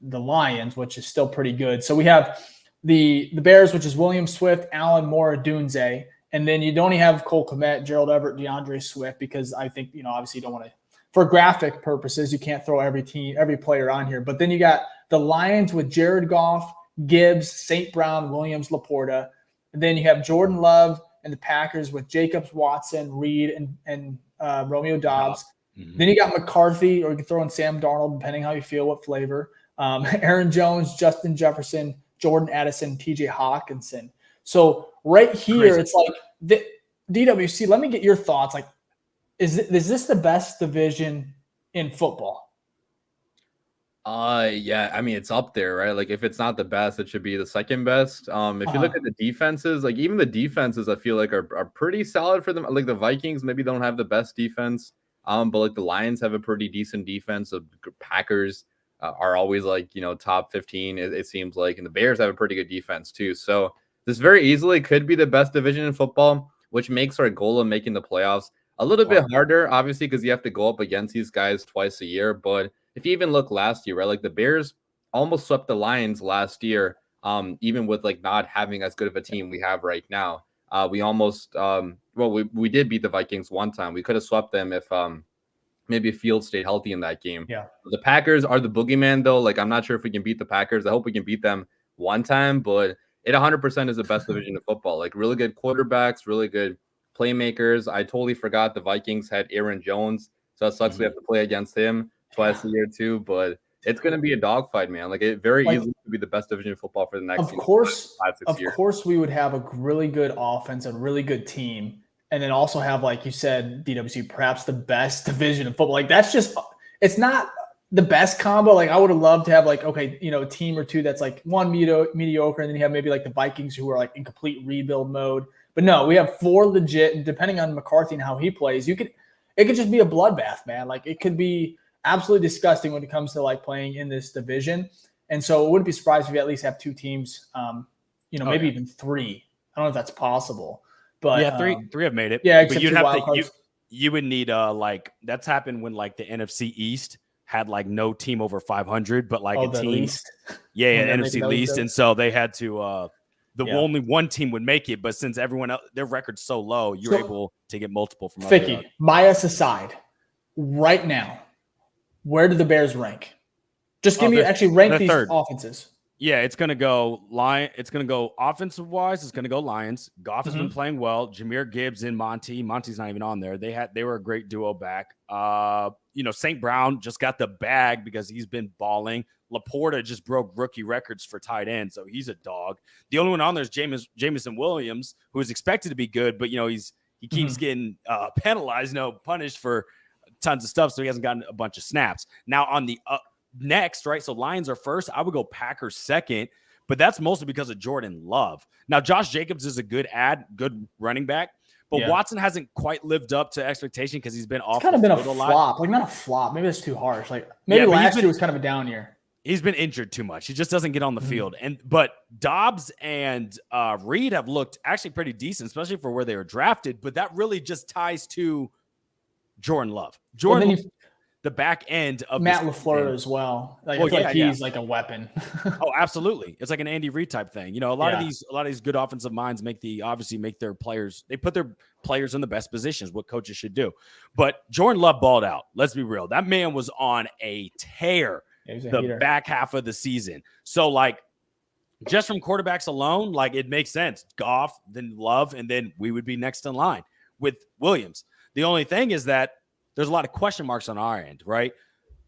Lions, which is still pretty good. So we have the Bears, which is William Swift, Allen Moore, Odunze, and then you don't even have Cole Kmet, Gerald Everett, DeAndre Swift, because I think, obviously you don't want to, for graphic purposes, you can't throw every player on here. But then you got the Lions with Jared Goff, Gibbs, St. Brown, Williams, Laporta. And then you have Jordan Love and the Packers with Jacobs, Watson, Reed, and Romeo Doubs. Mm-hmm. Then you got McCarthy, or you can throw in Sam Darnold, depending how you feel, what flavor. Aaron Jones, Justin Jefferson, Jordan Addison, TJ Hawkinson. So right here, It's like the DWC. Let me get your thoughts. Like, is this the best division in football? Yeah, I mean, it's up there, right? Like, if it's not the best, it should be the second best. If you look at the defenses, like even the defenses, I feel like are pretty solid for them. Like the Vikings maybe don't have the best defense, but like the Lions have a pretty decent defense. The Packers are always like, top 15, it seems like, and the Bears have a pretty good defense too. So this very easily could be the best division in football, which makes our goal of making the playoffs a little bit harder, obviously, because you have to go up against these guys twice a year. But if you even look last year, right, like the Bears almost swept the Lions last year, even with like not having as good of a team we have right now. We almost, we did beat the Vikings one time. We could have swept them if maybe Fields stayed healthy in that game. Yeah. The Packers are the boogeyman, though. Like, I'm not sure if we can beat the Packers. I hope we can beat them one time, but it 100% is the best division of football. Like, really good quarterbacks, really good playmakers. I totally forgot the Vikings had Aaron Jones, so it sucks we have to play against him twice a year too. But it's going to be a dogfight, man. Like, it very easily could be the best division of football for the next. Of course, we would have a really good offense, a really good team, and then also have, like you said, DWC, perhaps the best division of football. Like, that's just, it's not the best combo. Like, I would have loved to have, like, okay, a team or two that's like one mediocre, and then you have maybe like the Vikings who are like in complete rebuild mode. But no, we have four legit, and depending on McCarthy and how he plays, it could just be a bloodbath, man. Like, it could be absolutely disgusting when it comes to like playing in this division. And so it wouldn't be surprised if you at least have two teams, maybe even three. I don't know if that's possible. But yeah, three have made it. Yeah, but you'd have to, you would need like, that's happened when like the NFC East had like no team over 500, but like a team least. Yeah, NFC least, and so they had to only one team would make it, but since everyone else, their record's so low, you're able to get multiple from Ficky, bias aside, right now, where do the Bears rank? Just give me rank these third. Offenses. Yeah, it's gonna go It's gonna go offensive wise. It's gonna go Lions. Goff has been playing well. Jahmyr Gibbs and Monty's not even on there. They were a great duo back. St. Brown just got the bag because he's been balling. Laporta just broke rookie records for tight end, so he's a dog. The only one on there is Jameson Williams, who is expected to be good, but he keeps getting penalized, punished for tons of stuff, so he hasn't gotten a bunch of snaps. Now on the next, right? So Lions are first. I would go Packers second, but that's mostly because of Jordan Love. Now Josh Jacobs is a good good running back, but Watson hasn't quite lived up to expectation because he's been off. It's kind of been a flop. Like, not a flop. Maybe that's too harsh. Like, maybe last year was kind of a down year. He's been injured too much. He just doesn't get on the field. But Dobbs and Reed have looked actually pretty decent, especially for where they were drafted. But that really just ties to Jordan Love. The back end of Matt LaFleur as well. Like, I feel like he's like a weapon. Oh, absolutely. It's like an Andy Reid type thing. A lot of these good offensive minds make their players. They put their players in the best positions. What coaches should do. But Jordan Love balled out. Let's be real. That man was on a tear the back half of the season. So like, just from quarterbacks alone, like, it makes sense. Goff, then Love, and then we would be next in line with Williams. The only thing is that there's a lot of question marks on our end, right?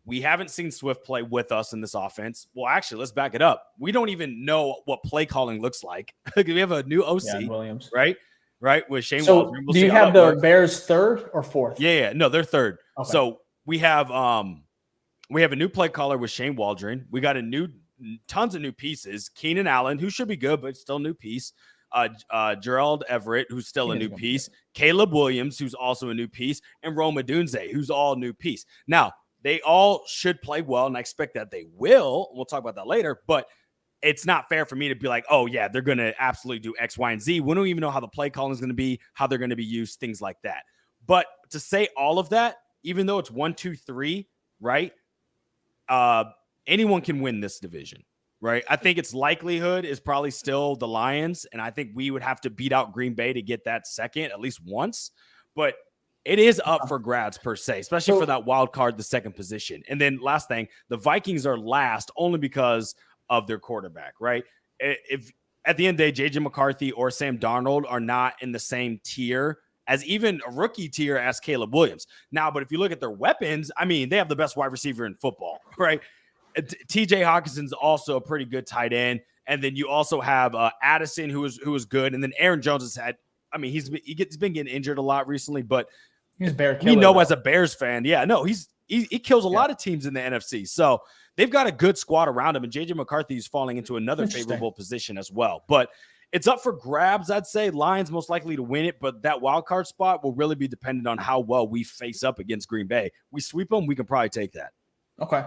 We haven't seen Swift play with us in this offense. Well, actually, let's back it up. We don't even know what play calling looks like. We have a new OC, Williams, right? With Shane so Waldron. Do you have the Bears third or fourth? Yeah. No, they're third. Okay. So we have a new play caller with Shane Waldron. We got tons of new pieces. Keenan Allen, who should be good, but still a new piece. Gerald Everett, who's still a new piece. Caleb Williams, who's also a new piece. And Rome Odunze, who's all new piece. Now, They all should play well, and I expect that they will. We'll talk about that later, but it's not fair for me to be like, oh, yeah, they're going to absolutely do X, Y, and Z. We don't even know how the play calling is going to be, how they're going to be used, things like that. But to say all of that, even though it's 1, 2, 3, right? Anyone can win this division, right? I think its likelihood is probably still the Lions, and I think we would have to beat out Green Bay to get that second at least once. But it is up for grabs per se, especially for that wild card, the second position. And then last thing, the Vikings are last only because of their quarterback, right? If at the end of the day, JJ McCarthy or Sam Darnold are not in the same tier as even a rookie tier as Caleb Williams. Now, but if you look at their weapons, I mean, they have the best wide receiver in football, right? TJ Hawkinson's also a pretty good tight end. And then you also have Addison, who was good. And then Aaron Jones has had, I mean, he's been getting injured a lot recently, but he's Bear killer, we know as a Bears fan, he kills a lot of teams in the NFC. So they've got a good squad around him, and JJ McCarthy is falling into another favorable position as well. But it's up for grabs, I'd say. Lions most likely to win it, but that wild card spot will really be dependent on how well we face up against Green Bay. We sweep them, we can probably take that. Okay.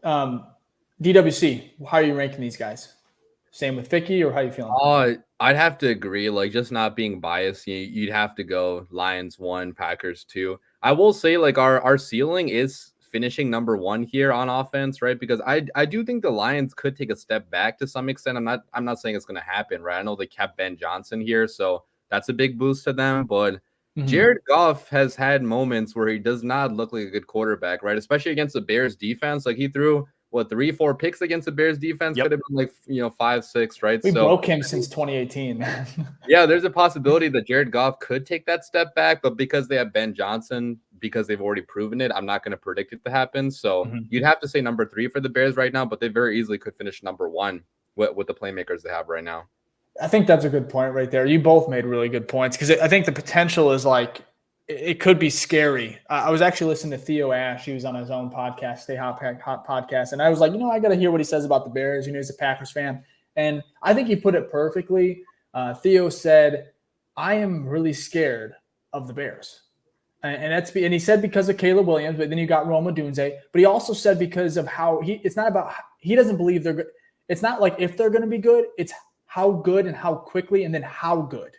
DWC, how are you ranking these guys? Same with Ficky, or how are you feeling? I'd have to agree. Like, just not being biased, you'd have to go Lions 1, Packers 2. I will say, like, our ceiling is finishing number 1 here on offense, right? Because I do think the Lions could take a step back to some extent. I'm not saying it's going to happen, right? I know they kept Ben Johnson here, so that's a big boost to them. But Jared Goff has had moments where he does not look like a good quarterback, right? Especially against the Bears defense. Like, he threw 3-4 picks against the Bears defense. Could have been like 5, 6, right? We broke him since 2018. Yeah, there's a possibility that Jared Goff could take that step back, but because they have Ben Johnson, because they've already proven it, I'm not going to predict it to happen. So you'd have to say number 3 for the Bears right now, but they very easily could finish number 1 with the playmakers they have right now. I think that's a good point right there. You both made really good points, because I think the potential is like, it could be scary. I was actually listening to Theo Ash. He was on his own podcast, Stay Hot Podcast. And I was like, I got to hear what he says about the Bears. He's a Packers fan. And I think he put it perfectly. Theo said, I am really scared of the Bears. And he said because of Caleb Williams, but then you got Rome Odunze. But he also said because of how it's not about, he doesn't believe they're good. It's not like if they're going to be good, it's how good and how quickly and then how good.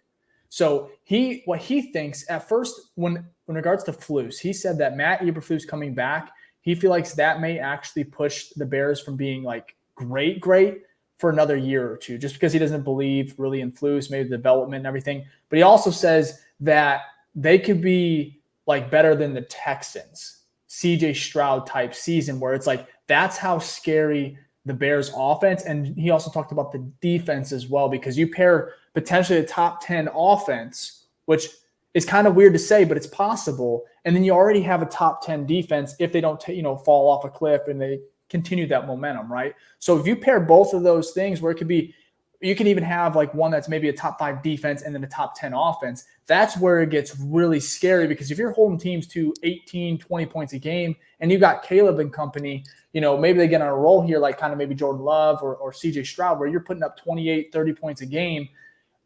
So what he thinks at first, when in regards to Flus, he said that Matt Eberflus coming back, he feels like that may actually push the Bears from being like great for another year or two, just because he doesn't believe really in Flus, maybe the development and everything. But he also says that they could be like better than the Texans, CJ Stroud type season, where it's like, that's how scary the Bears offense. And he also talked about the defense as well, because you pair potentially a top 10 offense, which is kind of weird to say, but it's possible. And then you already have a top 10 defense if they don't, fall off a cliff and they continue that momentum, right? So if you pair both of those things, where it could be, you can even have like one that's maybe a top 5 defense and then a top 10 offense. That's where it gets really scary, because if you're holding teams to 18, 20 points a game and you got Caleb and company, maybe they get on a roll here, like kind of maybe Jordan Love or CJ Stroud, where you're putting up 28, 30 points a game.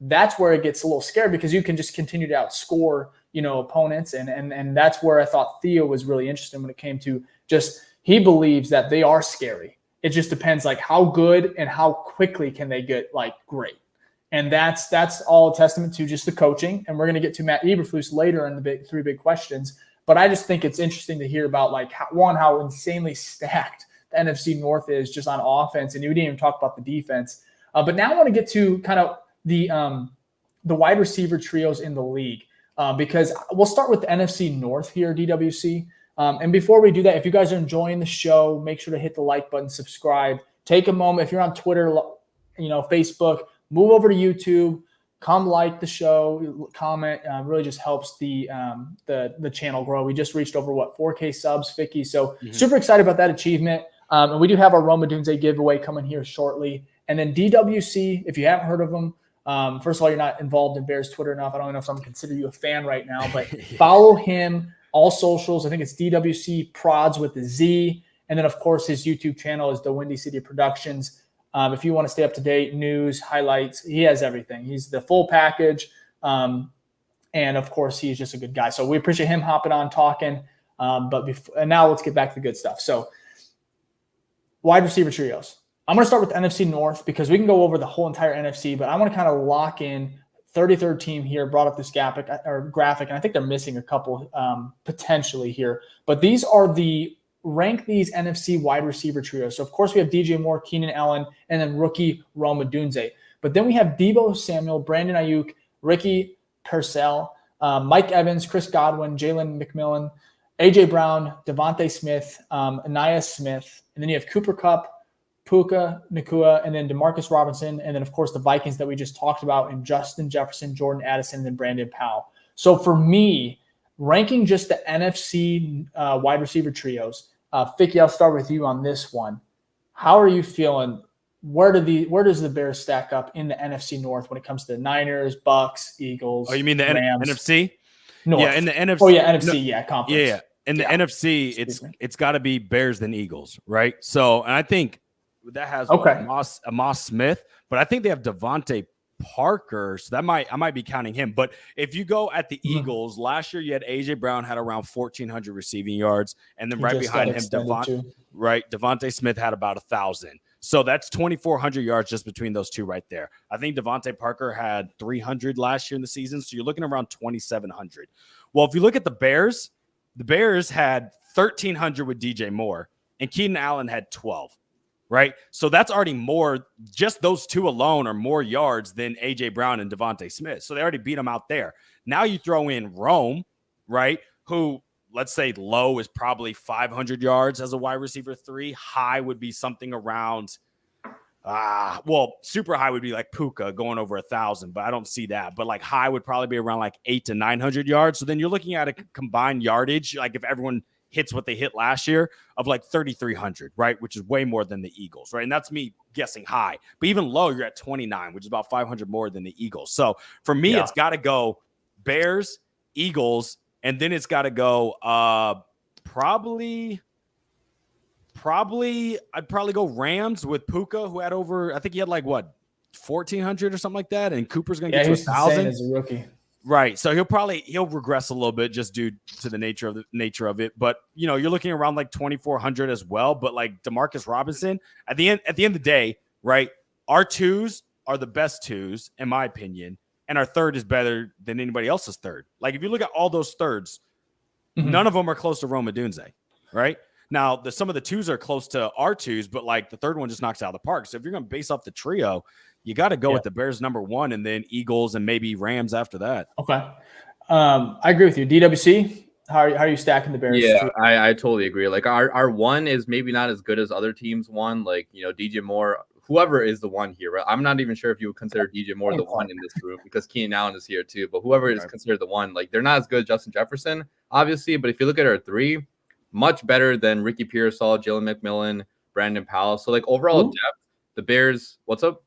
That's where it gets a little scary, because you can just continue to outscore, opponents. And that's where I thought Theo was really interested when it came to just, he believes that they are scary. It just depends like how good and how quickly can they get like great. And that's all a testament to just the coaching. And we're going to get to Matt Eberflus later in the three big questions. But I just think it's interesting to hear about like how insanely stacked the NFC North is just on offense. And we didn't even talk about the defense. But now I want to get to kind of the wide receiver trios in the league, because we'll start with the NFC North here, DWC. And before we do that, if you guys are enjoying the show, make sure to hit the like button, subscribe. Take a moment. If you're on Twitter, Facebook, move over to YouTube, come like the show, comment. Really just helps the channel grow. We just reached over 4K subs, Ficky. So super excited about that achievement. And we do have our Rome Odunze giveaway coming here shortly. And then DWC, if you haven't heard of them, first of all, you're not involved in Bears Twitter enough. I don't know if I'm consider you a fan right now, but follow him. All socials, I think it's DWC Prods with the Z. And then, of course, his YouTube channel is DaWindyCity Productions. If you want to stay up to date, news, highlights, he has everything. He's the full package. And, of course, he's just a good guy. So we appreciate him hopping on, talking. And now let's get back to the good stuff. So wide receiver trios. I'm going to start with the NFC North because we can go over the whole entire NFC, but I want to kind of lock in 33rd team here. Brought up this graphic, and I think they're missing a couple potentially here. But these are rank these NFC wide receiver trios. So, of course, we have DJ Moore, Keenan Allen, and then rookie Rome Odunze. But then we have Deebo Samuel, Brandon Ayuk, Ricky Purcell, Mike Evans, Chris Godwin, Jalen McMillan, A.J. Brown, Devontae Smith, Anaya Smith, and then you have Cooper Kupp, Puka Nacua, and then Demarcus Robinson, and then, of course, the Vikings that we just talked about, and Justin Jefferson, Jordan Addison, and then Brandon Powell. So for me, ranking just the NFC wide receiver trios, Ficky, I'll start with you on this one. How are you feeling? Where does the Bears stack up in the NFC North when it comes to the Niners, Bucks, Eagles? Oh, you mean the Rams? NFC? North. Yeah, in the NFC. Oh yeah, NFC. Conference. Yeah. In the NFC, it's got to be Bears than Eagles, right? So, and I think that has Amos Smith, but I think they have Devontae Parker, so I might be counting him. But if you go at the Eagles, last year you had AJ Brown had around 1,400 receiving yards, and then right behind him, Devontae Smith had about 1,000. So that's 2,400 yards just between those two right there. I think Devontae Parker had 300 last year in the season, so you're looking around 2,700. Well, if you look at the Bears had 1,300 with DJ Moore, and Keenan Allen had 12. Right. So that's already more. Just those two alone are more yards than AJ Brown and Devontae Smith. So they already beat them out there. Now you throw in Rome, right? Who, let's say low is probably 500 yards as a wide receiver 3. High would be something around, super high would be like Puka going over 1,000, but I don't see that. But like high would probably be around like 800 to 900 yards. So then you're looking at a combined yardage, like if everyone hits what they hit last year, of like 3,300, right? Which is way more than the Eagles, right? And that's me guessing high. But even low, you're at 29, which is about 500 more than the Eagles. So for me, it's got to go Bears, Eagles, and then it's got to go probably I'd probably go Rams with Puka, who had over, I think he had like what, 1,400 or something like that, and Cooper's going to get to 1,000 as a rookie. Right. So he'll regress a little bit just due to the nature of it. But you're looking around like 2,400 as well. But like Demarcus Robinson, at the end of the day, right? Our twos are the best twos, in my opinion, and our third is better than anybody else's third. Like if you look at all those thirds, none of them are close to Rome Odunze, right? Now some of the twos are close to our twos, but like the third one just knocks it out of the park. So if you're going to base off the trio, you got to go with the Bears number 1 and then Eagles and maybe Rams after that. Okay. I agree with you. DWC, how are you stacking the Bears? Yeah, I totally agree. Like our 1 is maybe not as good as other teams' 1. Like, DJ Moore, whoever is the 1 here, right? I'm not even sure if you would consider DJ Moore the 1 in this group because Keenan Allen is here too. But whoever is considered the 1, like they're not as good as Justin Jefferson, obviously. But if you look at our 3, much better than Ricky Pearsall, Jalen McMillan, Brandon Powell. So like overall depth, the Bears, what's up?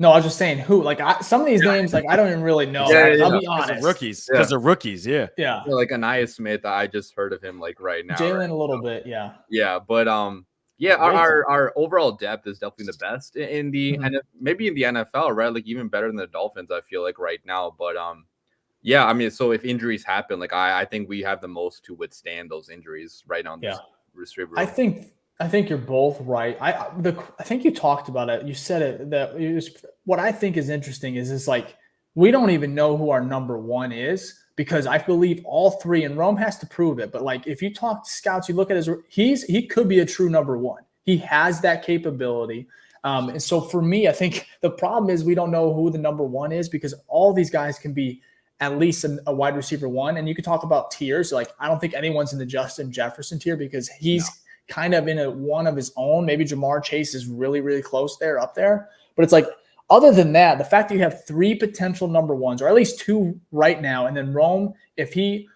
No, I was just saying who. Like some of these names, like I don't even really know. I'll be honest. Because they're rookies. Yeah. Like Anaya Smith, I just heard of him like right now. Jalen a little bit, yeah. Yeah, but our overall depth is definitely the best in the maybe in the NFL, right? Like even better than the Dolphins, I feel like right now. But I mean, so if injuries happen, like I think we have the most to withstand those injuries right now in this receiver room. I think you're both right. I think you talked about it. You said it that it was, what I think is interesting is like we don't even know who our number 1 is because I believe all 3 and Rome has to prove it. But like if you talk to scouts, you look at he could be a true number 1. He has that capability. And so for me, I think the problem is we don't know who the number 1 is because all these guys can be at least a wide receiver 1. And you can talk about tiers. Like I don't think anyone's in the Justin Jefferson tier because he's kind of in a 1 of his own. Maybe Jamar Chase is really, really close there, up there. But it's like, other than that, the fact that you have 3 potential number 1s, or at least 2 right now, and then Rome, if he,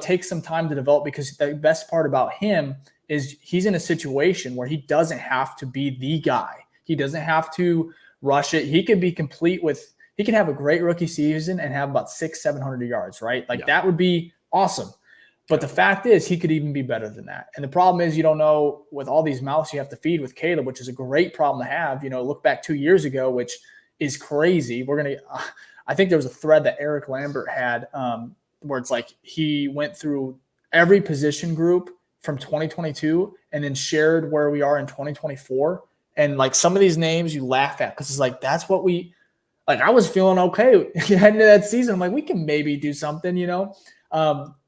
takes some time to develop, because the best part about him is he's in a situation where he doesn't have to be the guy. He doesn't have to rush it. He could be complete with, he can have a great rookie season and have about 600-700 yards, right? Like that would be awesome. But the fact is, he could even be better than that. And the problem is, you don't know with all these mouths you have to feed with Caleb, which is a great problem to have. Look back 2 years ago, which is crazy. I think there was a thread that Eric Lambert had where it's like he went through every position group from 2022 and then shared where we are in 2024. And like some of these names you laugh at because it's like, that's what we like. I was feeling okay heading to that season. I'm like, we can maybe do something, you know?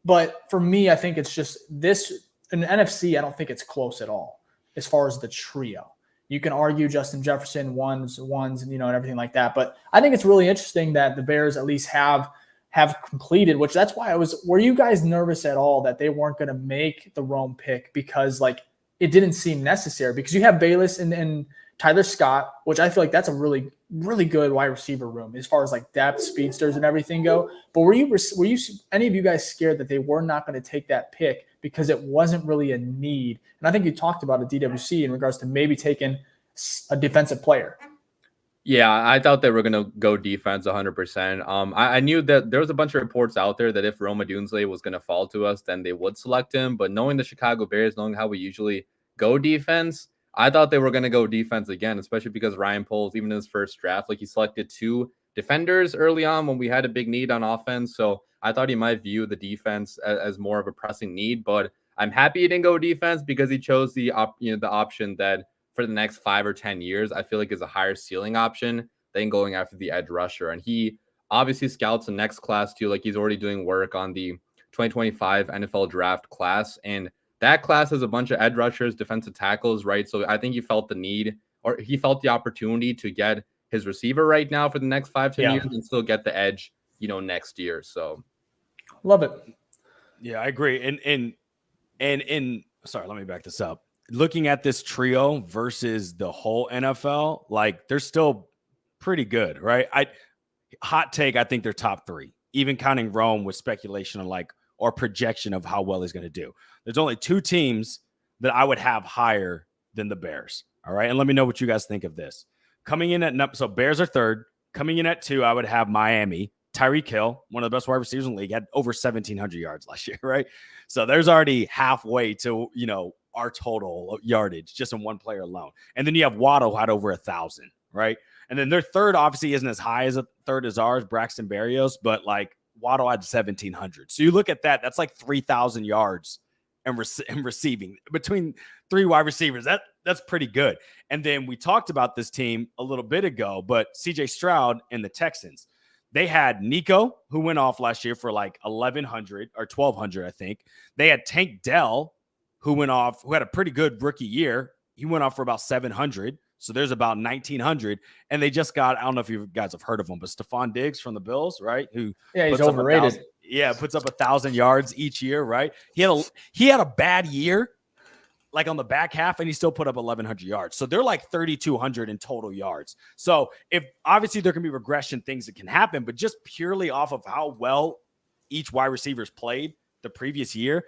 But for me, I think it's just this in the NFC. I don't think it's close at all as far as the trio. You can argue Justin Jefferson ones, and, you know, and everything like that. But I think it's really interesting that the Bears at least have completed, which that's why were you guys nervous at all that they weren't going to make the Rome pick because like it didn't seem necessary because you have Bayless and Tyler Scott, which I feel like that's a really, really good wide receiver room as far as like depth, speedsters and everything go. But were you any of you guys scared that they were not going to take that pick because it wasn't really a need? And I think you talked about a DWC in regards to maybe taking a defensive player. Yeah, I thought they were going to go defense 100%. I knew that there was a bunch of reports out there that if Rome Odunze was going to fall to us, then they would select him. But knowing the Chicago Bears, knowing how we usually go defense, I thought they were going to go defense again, especially because Ryan Poles, even in his first draft, like he selected 2 defenders early on when we had a big need on offense. So I thought he might view the defense as more of a pressing need. But I'm happy he didn't go defense because he chose the option that for the next 5 or 10 years, I feel like is a higher ceiling option than going after the edge rusher. And he obviously scouts the next class too. Like he's already doing work on the 2025 NFL draft class. And that class has a bunch of edge rushers, defensive tackles, right? So I think he felt the need, or he felt the opportunity to get his receiver right now for the next 5-10 years and still get the edge, you know, next year. So love it. Yeah, I agree. And sorry, let me back this up. Looking at this trio versus the whole NFL, like they're still pretty good, right? Hot take, I think they're top 3, even counting Rome with speculation on like or projection of how well he's going to do. There's only 2 teams that I would have higher than the Bears. All right. And let me know what you guys think of this. Coming in at, so Bears are 3rd. Coming in at 2, I would have Miami. Tyreek Hill, one of the best wide receivers in the league, had over 1,700 yards last year, right? So there's already halfway to, you know, our total yardage just in one player alone. And then you have Waddle, who had over 1,000, right? And then their 3rd obviously isn't as high as a 3rd as ours, Braxton Berrios, but like Waddle had 1,700. So you look at that, that's like 3,000 yards and receiving between 3 wide receivers. That's pretty good. And then we talked about this team a little bit ago, but CJ Stroud and the Texans, they had Nico, who went off last year for like 1,100 or 1,200, I think. They had Tank Dell, who had a pretty good rookie year. He went off for about 700. So there's about 1,900. And they just got, I don't know if you guys have heard of him, but Stephon Diggs from the Bills, right? He's overrated. Puts up 1,000 yards each year, right? He had a bad year, like on the back half, and he still put up 1,100 yards. So they're like 3,200 in total yards. So if obviously there can be regression things that can happen, but just purely off of how well each wide receiver's played the previous year,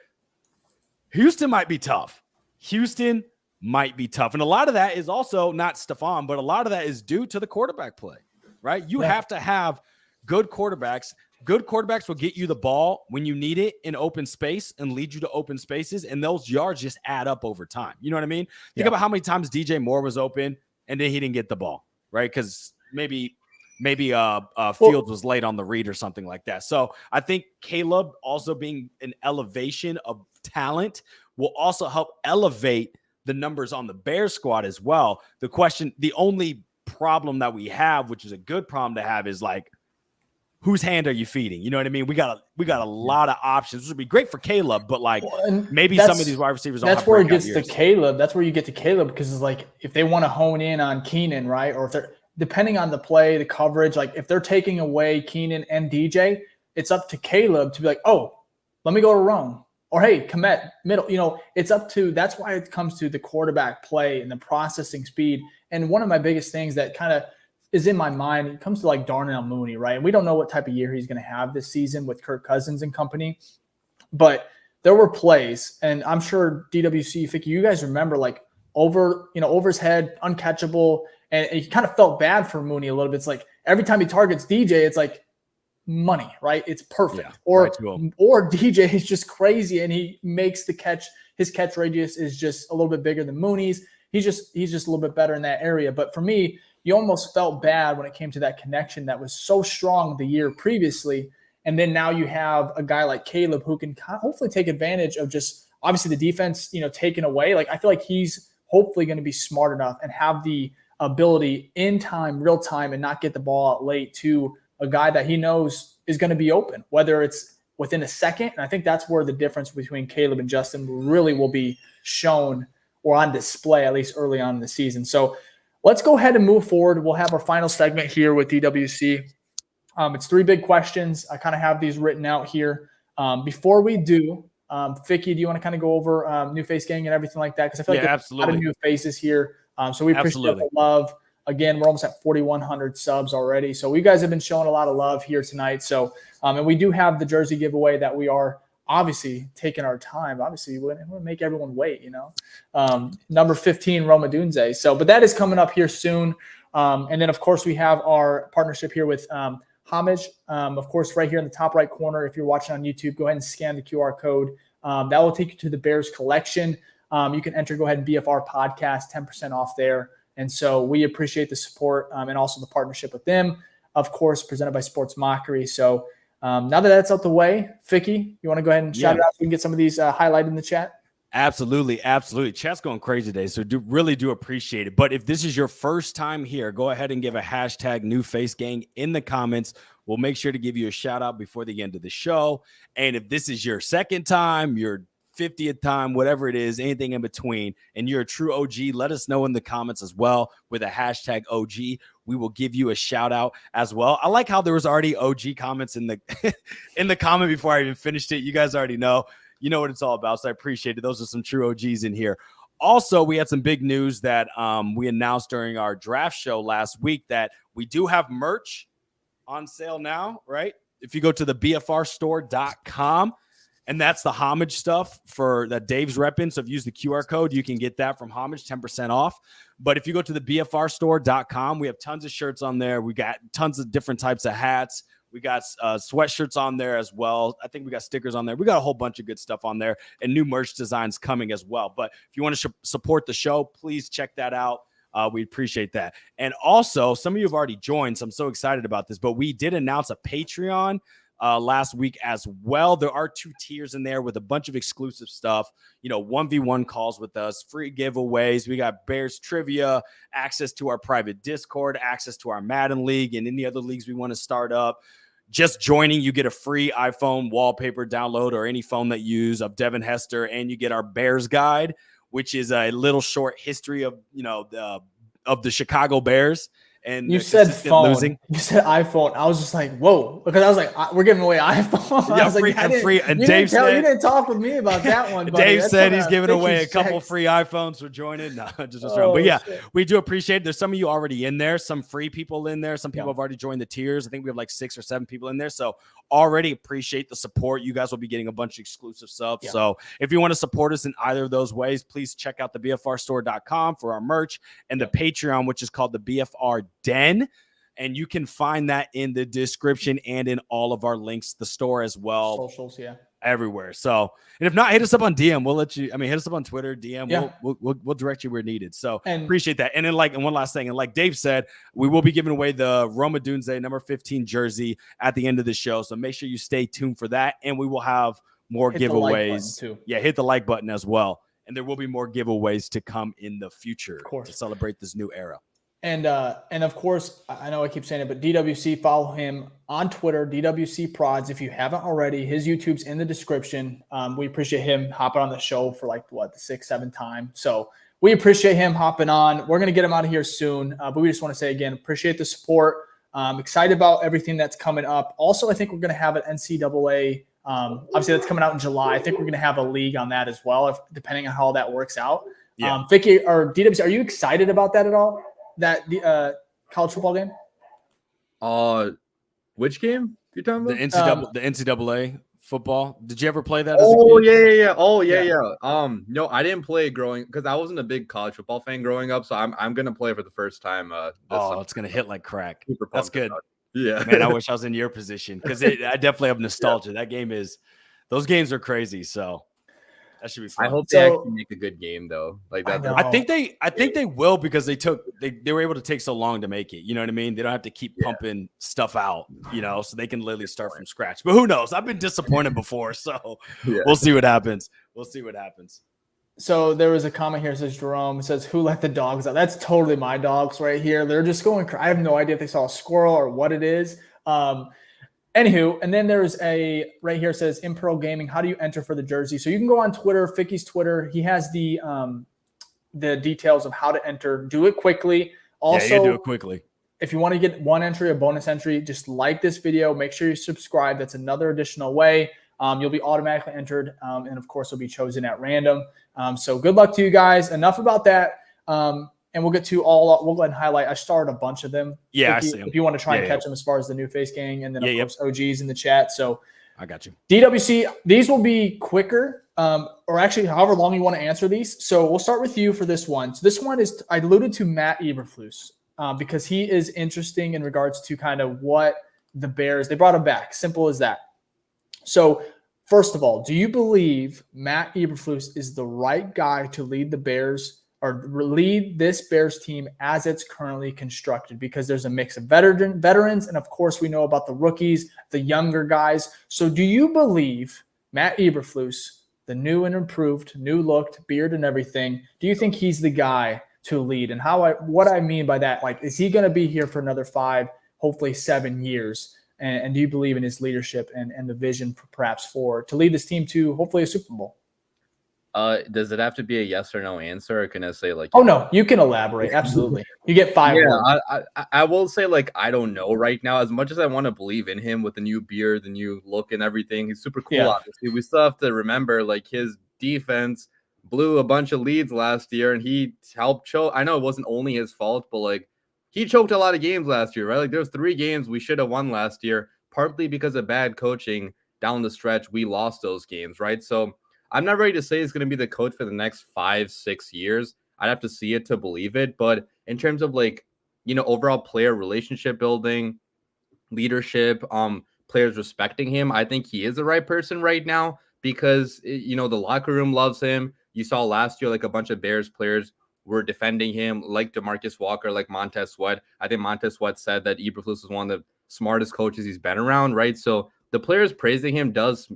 Houston might be tough. And a lot of that is also not Stephon, but a lot of that is due to the quarterback play, right? You have to have good quarterbacks. Good quarterbacks will get you the ball when you need it in open space and lead you to open spaces, and those yards just add up over time. You know what I mean? Think about how many times DJ Moore was open and then he didn't get the ball, right? Because maybe Fields was late on the read or something like that. So I think Caleb also being an elevation of talent will also help elevate the numbers on the Bears squad as well. The only problem that we have, which is a good problem to have, is like, whose hand are you feeding? You know what I mean? We got a lot of options. This would be great for Caleb, but like maybe some of these wide receivers. That's where it gets to Caleb. That's where you get to Caleb, because it's like if they want to hone in on Keenan, right? Or if they're depending on the play, the coverage, like if they're taking away Keenan and DJ, it's up to Caleb to be like, oh, let me go to Rome. Or hey, Komet, middle. You know, it's up to. That's why it comes to the quarterback play and the processing speed. And one of my biggest things that kind of is in my mind, it comes to like Darnell Mooney, right? And we don't know what type of year he's going to have this season with Kirk Cousins and company. But there were plays, and I'm sure DWC, Ficky, you guys remember like over his head, uncatchable, and he kind of felt bad for Mooney a little bit. It's like every time he targets DJ, it's like money, right? It's perfect. Yeah, or DJ is just crazy and he makes the catch. His catch radius is just a little bit bigger than Mooney's. He's just a little bit better in that area. But for me, you almost felt bad when it came to that connection that was so strong the year previously. And then now you have a guy like Caleb who can hopefully take advantage of just obviously the defense, taken away. Like I feel like he's hopefully going to be smart enough and have the ability in time, real time, and not get the ball out late to a guy that he knows is going to be open, whether it's within a second. And I think that's where the difference between Caleb and Justin really will be shown or on display, at least early on in the season. So let's go ahead and move forward. We'll have our final segment here with DWC. It's 3 big questions. I kind of have these written out here. Before we do, Ficky, do you want to kind of go over New Face Gang and everything like that? Because I feel like there's a lot of new faces here. So we appreciate the love. Again, we're almost at 4,100 subs already. So you guys have been showing a lot of love here tonight. So, and we do have the jersey giveaway that we are obviously taking our time. Obviously, we want to make everyone wait, number 15, Odunze. So, but that is coming up here soon. And then, of course, we have our partnership here with Homage. Of course, right here in the top right corner, if you're watching on YouTube, go ahead and scan the QR code. That will take you to the Bears collection. You can enter, go ahead and BFR Podcast, 10% off there. And so we appreciate the support and also the partnership with them, of course, presented by Sports Mockery. So now that that's out the way, Ficky, you want to go ahead and shout it out so we can get some of these highlighted in the chat? Absolutely. Absolutely. Chat's going crazy today. So really do appreciate it. But if this is your first time here, go ahead and give a hashtag New Face Gang in the comments. We'll make sure to give you a shout out before the end of the show. And if this is your second time, your 50th time, whatever it is, anything in between, and you're a true OG, let us know in the comments as well with a hashtag OG. We will give you a shout out as well. I like how there was already OG comments in the in the comment before I even finished it. You guys already know. You know what it's all about, so I appreciate it. Those are some true OGs in here. Also, we had some big news that we announced during our draft show last week that we do have merch on sale now, right? If you go to the BFRstore.com, and that's the Homage stuff for that Dave's repping. So if you use the QR code, you can get that from Homage, 10% off. But if you go to the BFRstore.com, we have tons of shirts on there. We got tons of different types of hats. We got sweatshirts on there as well. I think we got stickers on there. We got a whole bunch of good stuff on there and new merch designs coming as well. But if you want to support the show, please check that out. We appreciate that. And also, some of you have already joined, so I'm so excited about this. But we did announce a Patreon last week as well. There are 2 tiers in there with a bunch of exclusive stuff, 1v1 calls with us, free giveaways. We got Bears trivia, access to our private Discord, access to our Madden League and any other leagues we want to start up. Just joining, you get a free iPhone wallpaper download or any phone that you use of Devin Hester, and you get our Bears guide, which is a little short history of the Chicago Bears. And you said phone. Losing. You said iPhone. I was just like, whoa, because I was like, we're giving away iPhone. Yeah, I was free, like, free. And Dave said you didn't talk with me about that one. Dave said he's giving away a couple free iPhones for joining. No, just wrong. But yeah, we do appreciate it. There's some of you already in there, some free people in there. Some people have already joined the tiers. I think we have like 6 or 7 people in there. So already appreciate the support. You guys will be getting a bunch of exclusive stuff. Yeah. So if you want to support us in either of those ways, please check out the BFRstore.com for our merch and the Patreon, which is called the BFR Den. And you can find that in the description and in all of our links, the store as well. Socials, yeah. Everywhere. So, and if not, hit us up on DM. We'll let you, hit us up on Twitter, DM. Yeah. We'll direct you where needed. So appreciate that. And then and one last thing. And like Dave said, we will be giving away the Odunze number 15 jersey at the end of the show. So make sure you stay tuned for that. And we will have more giveaways too. Yeah. Hit the like button as well. And there will be more giveaways to come in the future to celebrate this new era. And of course, I know I keep saying it, but DWC, follow him on Twitter, DWC Prods. If you haven't already, his YouTube's in the description. We appreciate him hopping on the show for the 6th, 7th time. So we appreciate him hopping on. We're going to get him out of here soon. But we just want to say again, appreciate the support. Excited about everything that's coming up. Also, I think we're going to have an NCAA. Obviously, that's coming out in July. I think we're going to have a league on that as well, depending on how that works out. Yeah. Ficky or DWC, are you excited about that at all? That the college football game? Which game you're talking about? The NCAA football. Did you ever play that? Yeah. Oh yeah. No, I didn't play growing because I wasn't a big college football fan growing up. So I'm gonna play for the first time. It's gonna hit like crack. That's good. Yeah, man. I wish I was in your position because I definitely have nostalgia. That game those games are crazy. So. That should be fun. I hope they actually make a good game though. Like that. I think they will because they were able to take so long to make it. You know what I mean? They don't have to keep pumping stuff out, so they can literally start from scratch. But who knows? I've been disappointed before, so we'll see what happens. So there was a comment here that says, Jerome says, who let the dogs out? That's totally my dogs right here. They're just going crazy. I have no idea if they saw a squirrel or what it is. Anywho, and then there's a right here says Imperial Gaming. How do you enter for the jersey? So you can go on Twitter, Ficky's Twitter. He has the details of how to enter. Do it quickly. Also, you do it quickly. If you want to get one entry, a bonus entry, just like this video. Make sure you subscribe. That's another additional way. You'll be automatically entered, and of course, you'll be chosen at random. So good luck to you guys. Enough about that. And we'll get to we'll go ahead and highlight. I started a bunch of them. Yeah, I see them. If you want to try and catch them as far as the New Face Gang, and then of course OGs in the chat. So I got you. DWC, these will be quicker, or actually however long you want to answer these. So we'll start with you for this one. So this one is, I alluded to Matt Eberflus because he is interesting in regards to kind of what the Bears, they brought him back. Simple as that. So first of all, do you believe Matt Eberflus is the right guy to lead the Bears or lead this Bears team as it's currently constructed? Because there's a mix of veterans, and of course we know about the rookies, the younger guys. So do you believe Matt Eberflus, the new and improved, new looked, beard and everything, do you think he's the guy to lead? And what I mean by that, like, is he going to be here for another 5, hopefully 7 years? And do you believe in his leadership and the vision to lead this team to hopefully a Super Bowl? Does it have to be a yes or no answer, or can I say like? Oh no, you can elaborate. Absolutely, you get 5. Yeah, I will say like I don't know right now. As much as I want to believe in him with the new beard, the new look, and everything, he's super cool. Yeah. Obviously, we still have to remember like his defense blew a bunch of leads last year, and he helped choke. I know it wasn't only his fault, but like he choked a lot of games last year, right? Like there's 3 games we should have won last year, partly because of bad coaching down the stretch. We lost those games, right? So I'm not ready to say he's going to be the coach for the next 5-6 years. I'd have to see it to believe it. But in terms of like, overall player relationship building, leadership, players respecting him, I think he is the right person right now because, the locker room loves him. You saw last year, like a bunch of Bears players were defending him, like DeMarcus Walker, like Montez Sweat. I think Montez Sweat said that Eberflus is one of the smartest coaches he's been around, right? So the players praising him does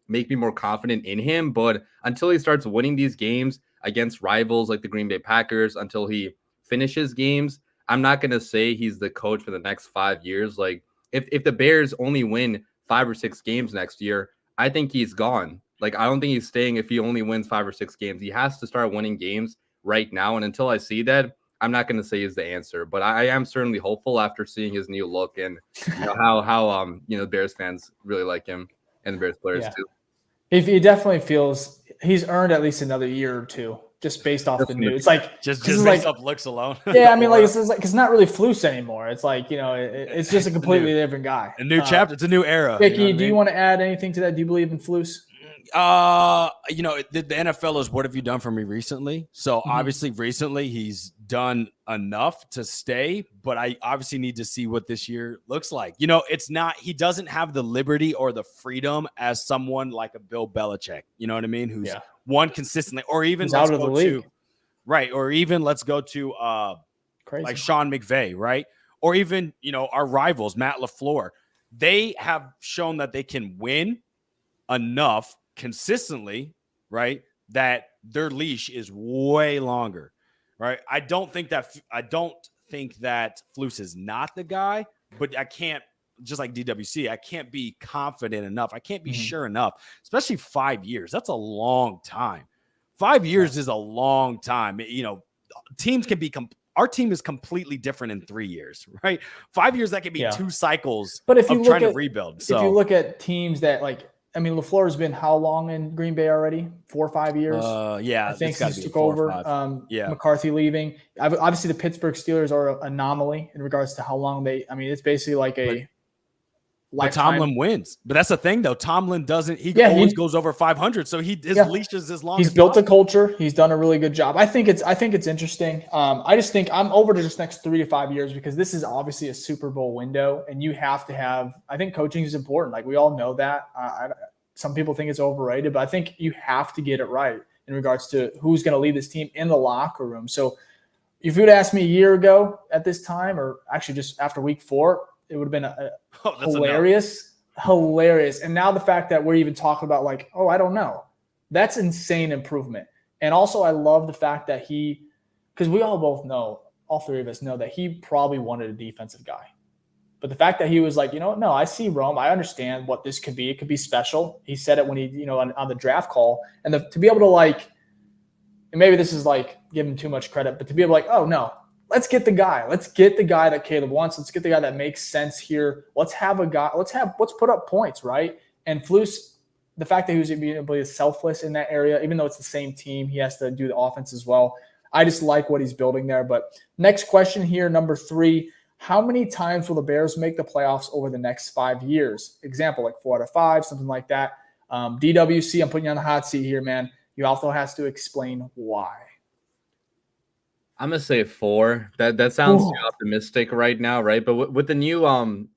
make me more confident in him, but until he starts winning these games against rivals like the Green Bay Packers, until he finishes games, I'm not going to say he's the coach for the next 5 years. Like if the Bears only win 5 or 6 games next year, I think he's gone. Like I don't think he's staying if he only wins 5 or 6 games. He has to start winning games right now, and until I see that, I'm not going to say he's the answer, but I am certainly hopeful after seeing his new look and how Bears fans really like him and the Bears players too. He definitely feels he's earned at least another year or 2 just based off the news. It's like just based off looks alone. Yeah, I mean, like it's not really Flus anymore. It's like it's just a completely different guy. A new chapter. It's a new era. Ficky, do you want to add anything to that? Do you believe in Flus? The NFL is what have you done for me recently? So obviously recently he's done enough to stay, but I obviously need to see what this year looks like. It's not, he doesn't have the liberty or the freedom as someone like a Bill Belichick, you know what I mean? Who's won consistently, or even out of the league. Right. Or even let's go to like Sean McVay, right? Or even, our rivals, Matt LaFleur. They have shown that they can win enough consistently, right, that their leash is way longer, right? I don't think that Flus is not the guy, but I can't, just like DWC, I can't be confident enough. I can't be sure enough, especially 5 years. That's a long time. 5 years is a long time. Teams can be our team is completely different in 3 years, right? 5 years, that could be 2 cycles but if you of trying to rebuild. So if you look at teams that LaFleur's been how long in Green Bay already? 4 or 5 years? I think since took over. McCarthy leaving. Obviously, the Pittsburgh Steelers are an anomaly in regards to how long it's basically like a But Tomlin wins. But that's the thing, though. Tomlin doesn't. He always goes over 500, so his leash is as long. He's built a culture. He's done a really good job. I think it's interesting. I just think I'm over to this next 3 to 5 years because this is obviously a Super Bowl window, and you have to have. I think coaching is important. Like we all know that. some people think it's overrated, but I think you have to get it right in regards to who's going to lead this team in the locker room. So if you would ask me a year ago at this time, or actually just after week 4, it would have been hilarious. And now the fact that we're even talking about like, oh, I don't know, that's insane improvement. And also I love the fact that because we all 3 of us know that he probably wanted a defensive guy. But the fact that he was like, you know what, no, I see Rome. I understand what this could be. It could be special. He said it when he, on the draft call. And to be able to like, and maybe this is like giving him too much credit, but to be able to like, oh no, let's get the guy. Let's get the guy that Caleb wants. Let's get the guy that makes sense here. Let's put up points, right? And Flus, the fact that he was able to selfless in that area, even though it's the same team, he has to do the offense as well. I just like what he's building there. But next question here, number 3, how many times will the Bears make the playoffs over the next 5 years? Example, like 4 out of 5, something like that. DWC, I'm putting you on the hot seat here, man. You also has to explain why. I'm gonna say 4. That sounds too optimistic right now, right? But with the new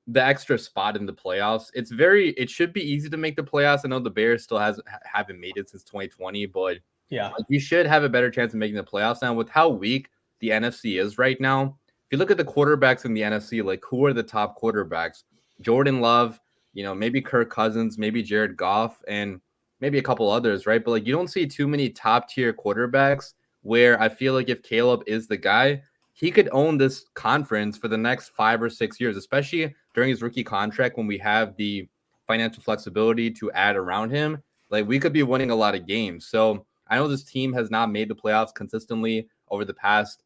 the extra spot in the playoffs, it should be easy to make the playoffs. I know the Bears still haven't made it since 2020, but yeah, you should have a better chance of making the playoffs now. With how weak the NFC is right now, if you look at the quarterbacks in the NFC, like who are the top quarterbacks? Jordan Love, maybe Kirk Cousins, maybe Jared Goff, and maybe a couple others, right? But like you don't see too many top tier quarterbacks where I feel like if Caleb is the guy, he could own this conference for the next 5 or 6 years, especially during his rookie contract when we have the financial flexibility to add around him. Like we could be winning a lot of games. So I know this team has not made the playoffs consistently over the past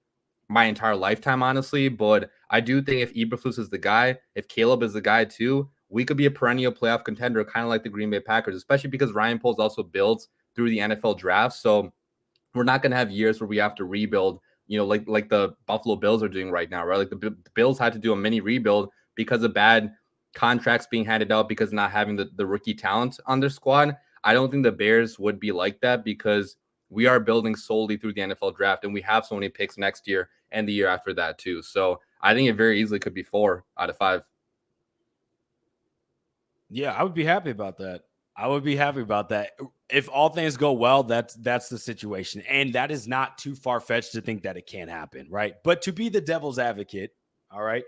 my entire lifetime, honestly, but I do think if Eberflus is the guy, if Caleb is the guy too, we could be a perennial playoff contender, kind of like the Green Bay Packers, especially because Ryan Poles also builds through the NFL draft. So we're not going to have years where we have to rebuild, like the Buffalo Bills are doing right now, right? Like the Bills had to do a mini rebuild because of bad contracts being handed out because not having the rookie talent on their squad. I don't think the Bears would be like that because we are building solely through the NFL draft, and we have so many picks next year and the year after that too. So I think it very easily could be 4 out of 5. Yeah, I would be happy about that. If all things go well, that's the situation. And that is not too far-fetched to think that it can't happen, right? But to be the devil's advocate, all right,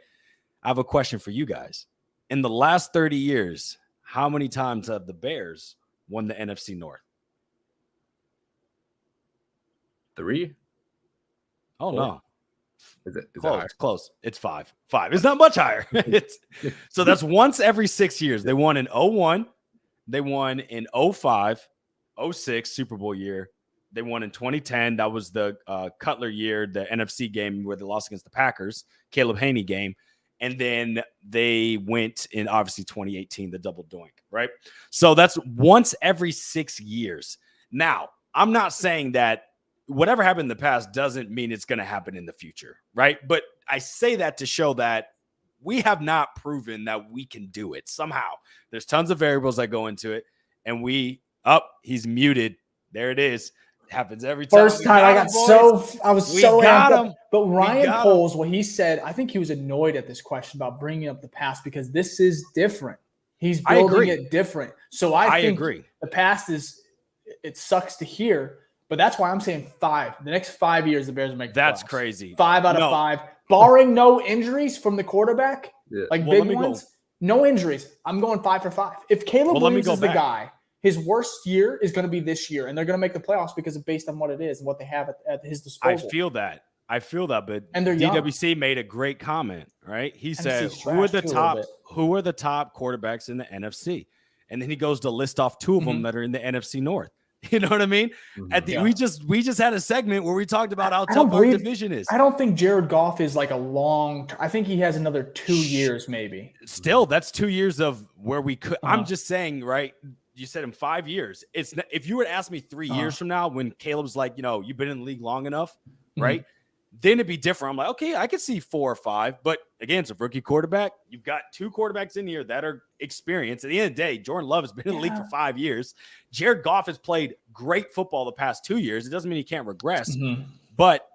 I have a question for you guys. In the last 30 years, how many times have the Bears won the NFC North? 3? Oh, 4? No. Is it close. It's 5. It's not much higher. So that's once every 6 years. They won in 2001. They won in 2005, 2006 Super Bowl year. They won in 2010. That was the Cutler year, the NFC game where they lost against the Packers, Caleb Haney game. And then they went in, obviously, 2018, the double doink, right? So that's once every 6 years. Now, I'm not saying that whatever happened in the past doesn't mean it's going to happen in the future, right? But I say that to show that we have not proven that we can do it somehow. There's tons of variables that go into it, and he's muted. There it is. It happens every time. First time I was so amped up. But Ryan Poles, what he said, I think he was annoyed at this question about bringing up the past because this is different. He's building it different. So I think agree. The past it sucks to hear, but that's why I'm saying 5. The next 5 years, the Bears will make the That's playoffs. crazy. 5 out of 5. Barring no injuries from the quarterback, big ones, no injuries. I'm going 5 for 5. If Caleb Williams is the guy, his worst year is going to be this year, and they're going to make the playoffs because of based on what it is and what they have at his disposal. I feel that, but and DWC made a great comment, right? He said, who are the top quarterbacks in the NFC? And then he goes to list off 2 of them that are in the NFC North. You know what I mean? We just had a segment where we talked about how tough our division is. I don't think Jared Goff is like I think he has another 2 years maybe. Still, that's 2 years of where we could. I'm just saying, right? You said in 5 years. If you were to ask me 3 years from now when Caleb's like, you've been in the league long enough, right? Then it'd be different. I'm like, okay, I could see 4 or 5, but again, it's a rookie quarterback. You've got 2 quarterbacks in here that are experienced. At the end of the day, Jordan Love has been in the league for 5 years. Jared Goff has played great football the past 2 years. It doesn't mean he can't regress, but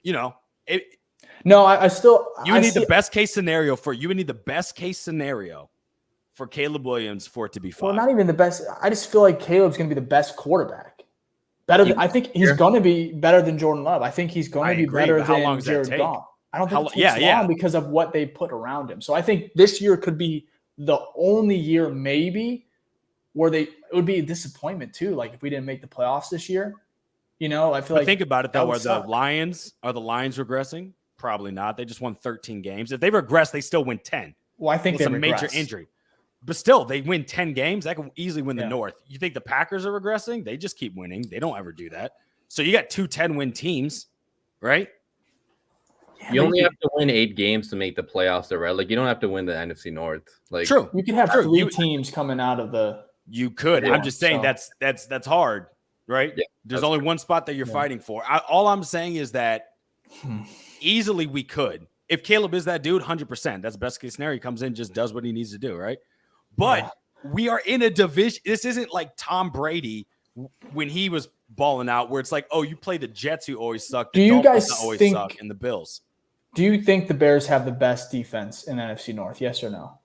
I need the best case scenario for Caleb Williams for it to be 5. Well, not even the best. I just feel like Caleb's going to be the best quarterback. I think he's going to be better than Jordan Love. I think he's going to be better than Jared Goff. I don't think it takes long because of what they put around him. So I think this year could be the only year maybe where it would be a disappointment too. Like if we didn't make the playoffs this year, I feel like think about it though. Are the Lions regressing? Probably not. They just won 13 games. If they regress, they still win 10. Well, I think it's a major injury. But still, they win 10 games. That could easily win the North. You think the Packers are regressing? They just keep winning. They don't ever do that. So you got 2 10-win teams, right? Yeah, you only have to win 8 games to make the playoffs, though, right? Like, you don't have to win the NFC North. Like, true. You could have 3 teams coming out of the. You could. I'm just saying that's hard, right? Yeah, there's only one spot that you're fighting for. All I'm saying is that easily we could. If Caleb is that dude, 100%. That's the best case scenario. He comes in, just does what he needs to do, right? But we are in a division. This isn't like Tom Brady when he was balling out, where it's like, oh, you play the Jets, who always suck. Do you guys always think, suck, and the Bills? Do you think the Bears have the best defense in NFC North? Yes or no?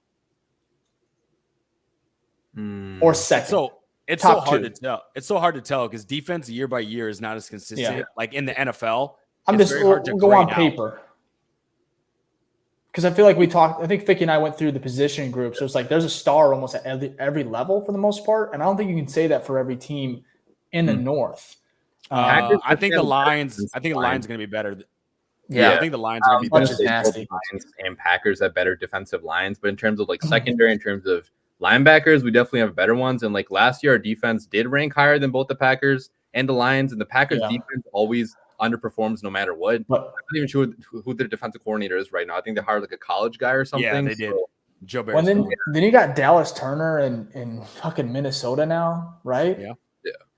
Or second? So it's so hard to tell. It's so hard to tell because defense year by year is not as consistent. Yeah. Like in the NFL, I'm just go on paper. Because I feel like I think Ficky and I went through the position group. So it's like there's a star almost at every level for the most part. And I don't think you can say that for every team in the North. I think the Lions are going to be better. I think the Lions are going to be better. Nasty. Lions and Packers have better defensive lines. But in terms of like secondary, in terms of linebackers, we definitely have better ones. And like last year, our defense did rank higher than both the Packers and the Lions. And the Packers defense always underperforms no matter what. But I'm not even sure who their defensive coordinator is right now. I think they hired like a college guy or something. Yeah, they did. Joe Barry. Then you got Dallas Turner in fucking Minnesota now, right? Yeah.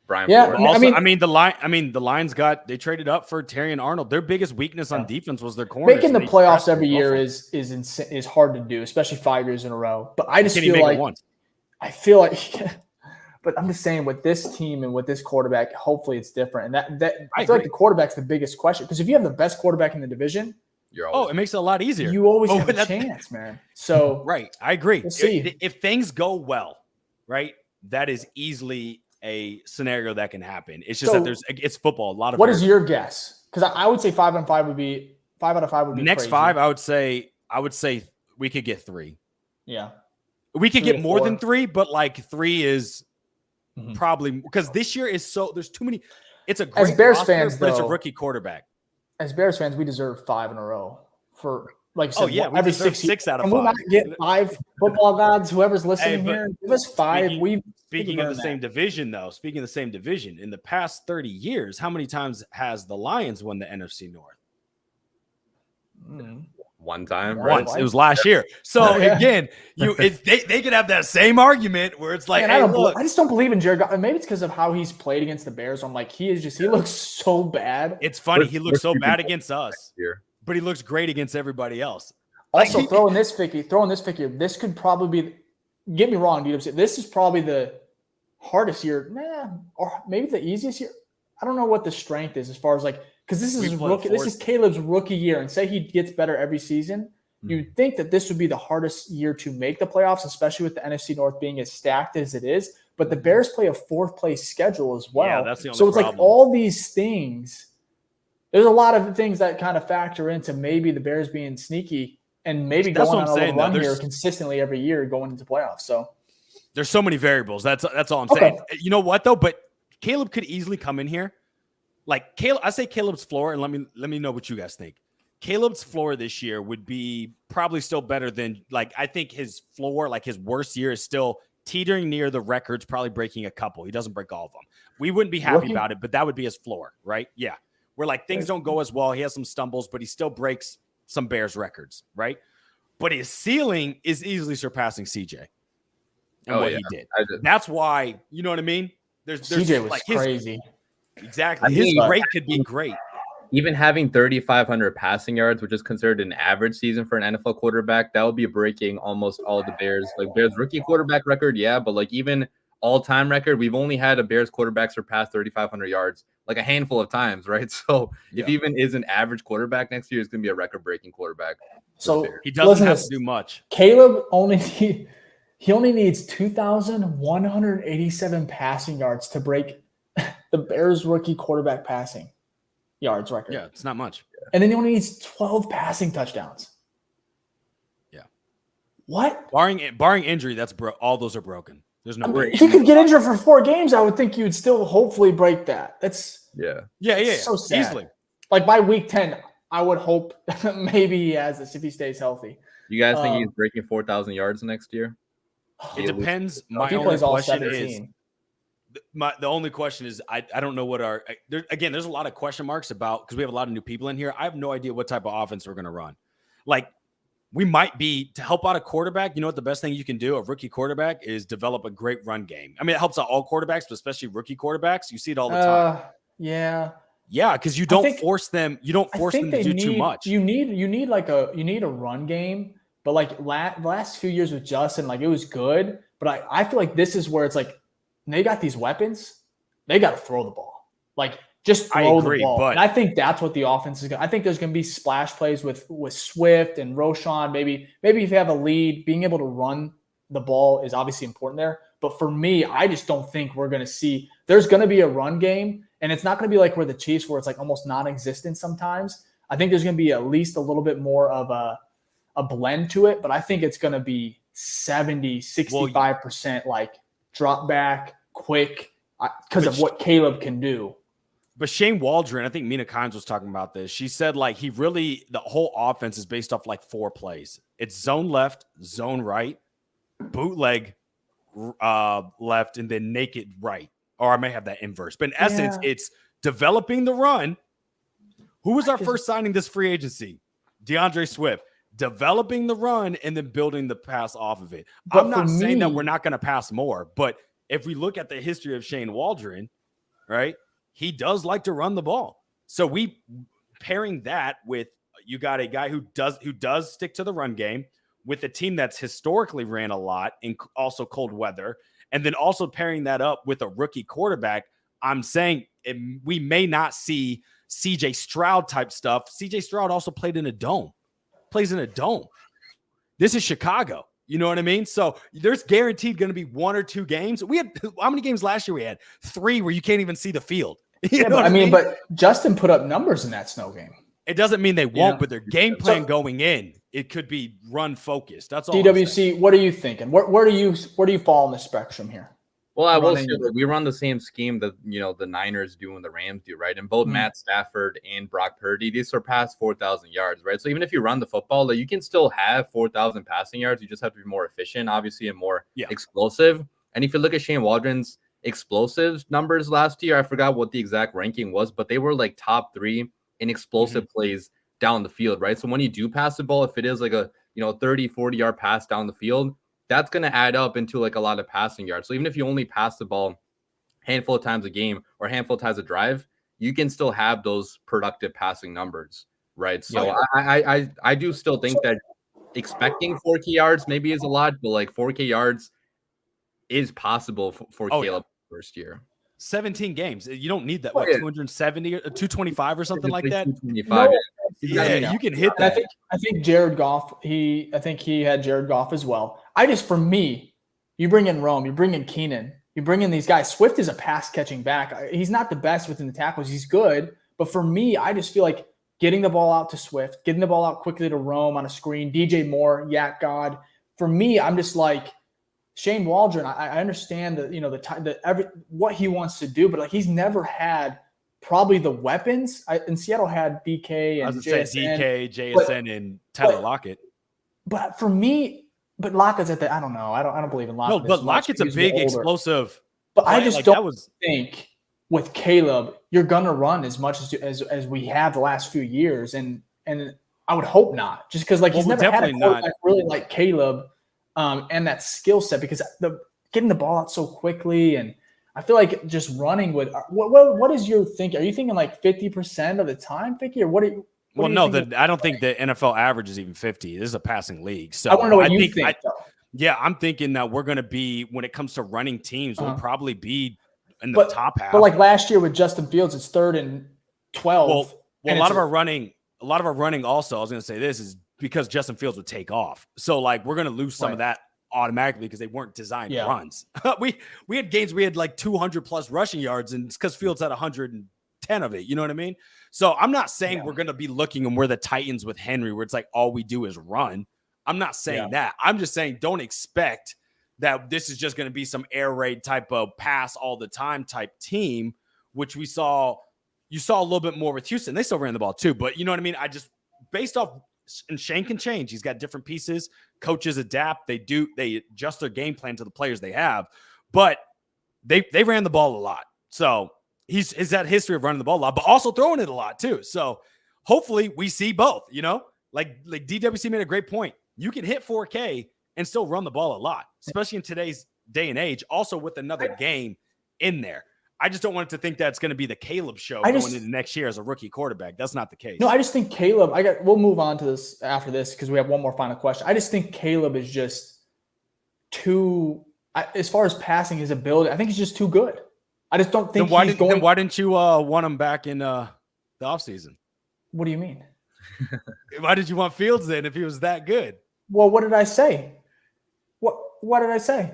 Brian. The Lions traded up for Terry and Arnold. Their biggest weakness on defense was their corners. Making the playoffs every year is hard to do, especially 5 years in a row. But I just feel like but I'm just saying with this team and with this quarterback, hopefully it's different. And I feel like the quarterback's the biggest question. Because if you have the best quarterback in the division, it makes it a lot easier. You always have a chance, man. So right. I agree. We'll see. If things go well, right, that is easily a scenario that can happen. It's just that it's football. A lot of what is your guess? Because I would say 5 out of 5 would be next crazy. 5. I would say we could get 3. Yeah. We could get more than 3, but like 3 is probably because this year is there's too many. It's a great as Bears roster, fans, but it's a rookie quarterback. As Bears fans, we deserve 5 in a row for like I said, every 6 out of 5. Can we not get 5 football gods? Whoever's listening here, give us 5. Speaking of the same division, though, in the past 30 years, how many times has the Lions won the NFC North? One time, right? Once. It was last year. So again, they could have that same argument where it's like, I just don't believe in Jared Goff. Maybe it's because of how he's played against the Bears. I'm like, he looks so bad. It's funny. He looks so bad against us, but he looks great against everybody else. Also, throwing this Ficky, this could probably be. Get me wrong, dude. This is probably the hardest year, or maybe the easiest year. I don't know what the strength is as far as like. Because this is Caleb's rookie year, and say he gets better every season, you'd think that this would be the hardest year to make the playoffs, especially with the NFC North being as stacked as it is. But the Bears play a 4th place schedule as well. Yeah, that's the only so it's problem. Like all these things. There's a lot of things that kind of factor into maybe the Bears being sneaky and maybe going on a little run here consistently every year going into playoffs. So there's so many variables. That's all I'm saying. You know what though? But Caleb could easily come in here. Like I say Caleb's floor, and let me know what you guys think. Caleb's floor this year would be probably still better than I think his floor, like his worst year, is still teetering near the records, probably breaking a couple. He doesn't break all of them. We wouldn't be happy about it, but that would be his floor, right? Yeah. Where things don't go as well. He has some stumbles, but he still breaks some Bears records, right? But his ceiling is easily surpassing CJ and what he did. That's why, you know what I mean? There's CJ was crazy. Exactly. His rate could be great. Even having 3,500 passing yards, which is considered an average season for an NFL quarterback, that would be breaking almost all of the Bears. Bears rookie quarterback record, but even all-time record, we've only had a Bears quarterback surpass 3,500 yards a handful of times, right? So if he even is an average quarterback next year, it's going to be a record-breaking quarterback. So he doesn't have to do much. Caleb He only needs 2,187 passing yards to break the Bears rookie quarterback passing yards record. Yeah, it's not much. And then he only needs 12 passing touchdowns. Yeah. What? Barring injury, all those are broken. There's no way. If he could get injured for 4 games, I would think you would still hopefully break that. That's so sad. Easily. Like by week 10, I would hope maybe he has this if he stays healthy. You guys think he's breaking 4,000 yards next year? It depends. My only question is the only question is I don't know what there's a lot of question marks about because we have a lot of new people in here. I have no idea what type of offense we're going to run. Like we might be to help out a quarterback. You know what the best thing you can do, a rookie quarterback, is develop a great run game. I mean, it helps out all quarterbacks, but especially rookie quarterbacks. You see it all the time. Yeah, because you don't force them. You don't force them to do too much. You need a run game, but like the last few years with Justin, like it was good, but I feel like this is where it's like they got these weapons, they got to throw the ball. Like just throw the ball. But and I think that's what the offense is going to. I think there's going to be splash plays with Swift and Roschon. Maybe if you have a lead, being able to run the ball is obviously important there. But for me, I just don't think we're going to see – there's going to be a run game, and it's not going to be like where the Chiefs where it's like almost non-existent sometimes. I think there's going to be at least a little bit more of a blend to it, but I think it's going to be 70, 65% like drop back, quick, because of what Caleb can do. But Shane Waldron, I think Mina Kimes was talking about this. She said like the whole offense is based off like 4 plays. It's zone left, zone right, bootleg left, and then naked right. Or I may have that inverse. But in essence, it's developing the run. Who was our first signing this free agency? DeAndre Swift. Developing the run and then building the pass off of it. But I'm not saying that we're not going to pass more, but if we look at the history of Shane Waldron, right, he does like to run the ball. So we pairing that with you got a guy who does stick to the run game with a team that's historically ran a lot in also cold weather, and then also pairing that up with a rookie quarterback. I'm saying we may not see CJ Stroud type stuff. CJ Stroud also plays in a dome. This is Chicago. You know what I mean? So there's guaranteed going to be 1 or 2 games. We had how many games last year? We had 3 where you can't even see the field. But Justin put up numbers in that snow game. It doesn't mean they won't, but their game plan going in, it could be run focused. That's all. DWC, what are you thinking? Where do you fall on the spectrum here? Well, I will say that we run the same scheme that the Niners do and the Rams do, right? And both Matt Stafford and Brock Purdy, they surpass 4,000 yards, right? So even if you run the football, you can still have 4,000 passing yards. You just have to be more efficient, obviously, and more explosive. And if you look at Shane Waldron's explosive numbers last year, I forgot what the exact ranking was, but they were like top 3 in explosive plays down the field, right? So when you do pass the ball, if it is like a 30, 40-yard pass down the field, that's going to add up into like a lot of passing yards. So even if you only pass the ball a handful of times a game or a handful of times a drive, you can still have those productive passing numbers, right? So I do still think that expecting 4K yards maybe is a lot, but like 4K yards is possible for Caleb first year. 17 games. You don't need that. 270 or 225 or something like that? 225. You can hit that. I think Jared Goff, I think he had Jared Goff as well. For me, you bring in Rome, you bring in Keenan, you bring in these guys. Swift is a pass catching back. He's not the best within the tackles. He's good. But for me, I just feel like getting the ball out to Swift, getting the ball out quickly to Rome on a screen, DJ Moore, Yak God. For me, I'm just like, Shane Waldron, I understand what he wants to do, but like he's never had probably the weapons. In Seattle had DK and JSN and Tyler Lockett. But for me, Lockett's I don't know. I don't believe in Lockett. No, but Lockett's a big explosive. But I just don't think with Caleb you're gonna run as much as we have the last few years, and I would hope not, just because he's never had a quarterback really like Caleb. And that skill set, because getting the ball out so quickly, and I feel like just running with what is your thinking? Are you thinking like 50% of the time, Ficky, or what? I don't think the NFL average is even 50. This is a passing league, so I want to know what you think. I'm thinking that we're going to be, when it comes to running teams, we'll probably be in the top half. But like last year with Justin Fields, it's 3rd and 12. Well, a lot of our running also, I was going to say this is because Justin Fields would take off. So like we're going to lose some of that automatically because they weren't designed Yeah. runs. we had games, we had like 200 plus rushing yards, and it's because Fields had 110 of it. You know what I mean? So I'm not saying we're going to be looking and we're the Titans with Henry, where it's like all we do is run. I'm not saying that. I'm just saying don't expect that this is just going to be some air raid type of pass all the time type team, which you saw a little bit more with Houston. They still ran the ball too, but you know what I mean? I just, based off, and Shane can change. He's got different pieces. Coaches adapt. They adjust their game plan to the players they have, but they ran the ball a lot. So he's had history of running the ball a lot, but also throwing it a lot too. So hopefully we see both, you know, like DWC made a great point. You can hit 4K and still run the ball a lot, especially in today's day and age, also with another game in there. I just don't want it to think that's going to be the Caleb show going into next year as a rookie quarterback. That's not the case. No, I just think Caleb, we'll move on to this after this because we have one more final question. I just think Caleb is just too, as far as passing his ability, I think he's just too good. I just don't think then why didn't you want him back in the offseason? What do you mean? Why did you want Fields then if he was that good? Well, what did I say? What did I say?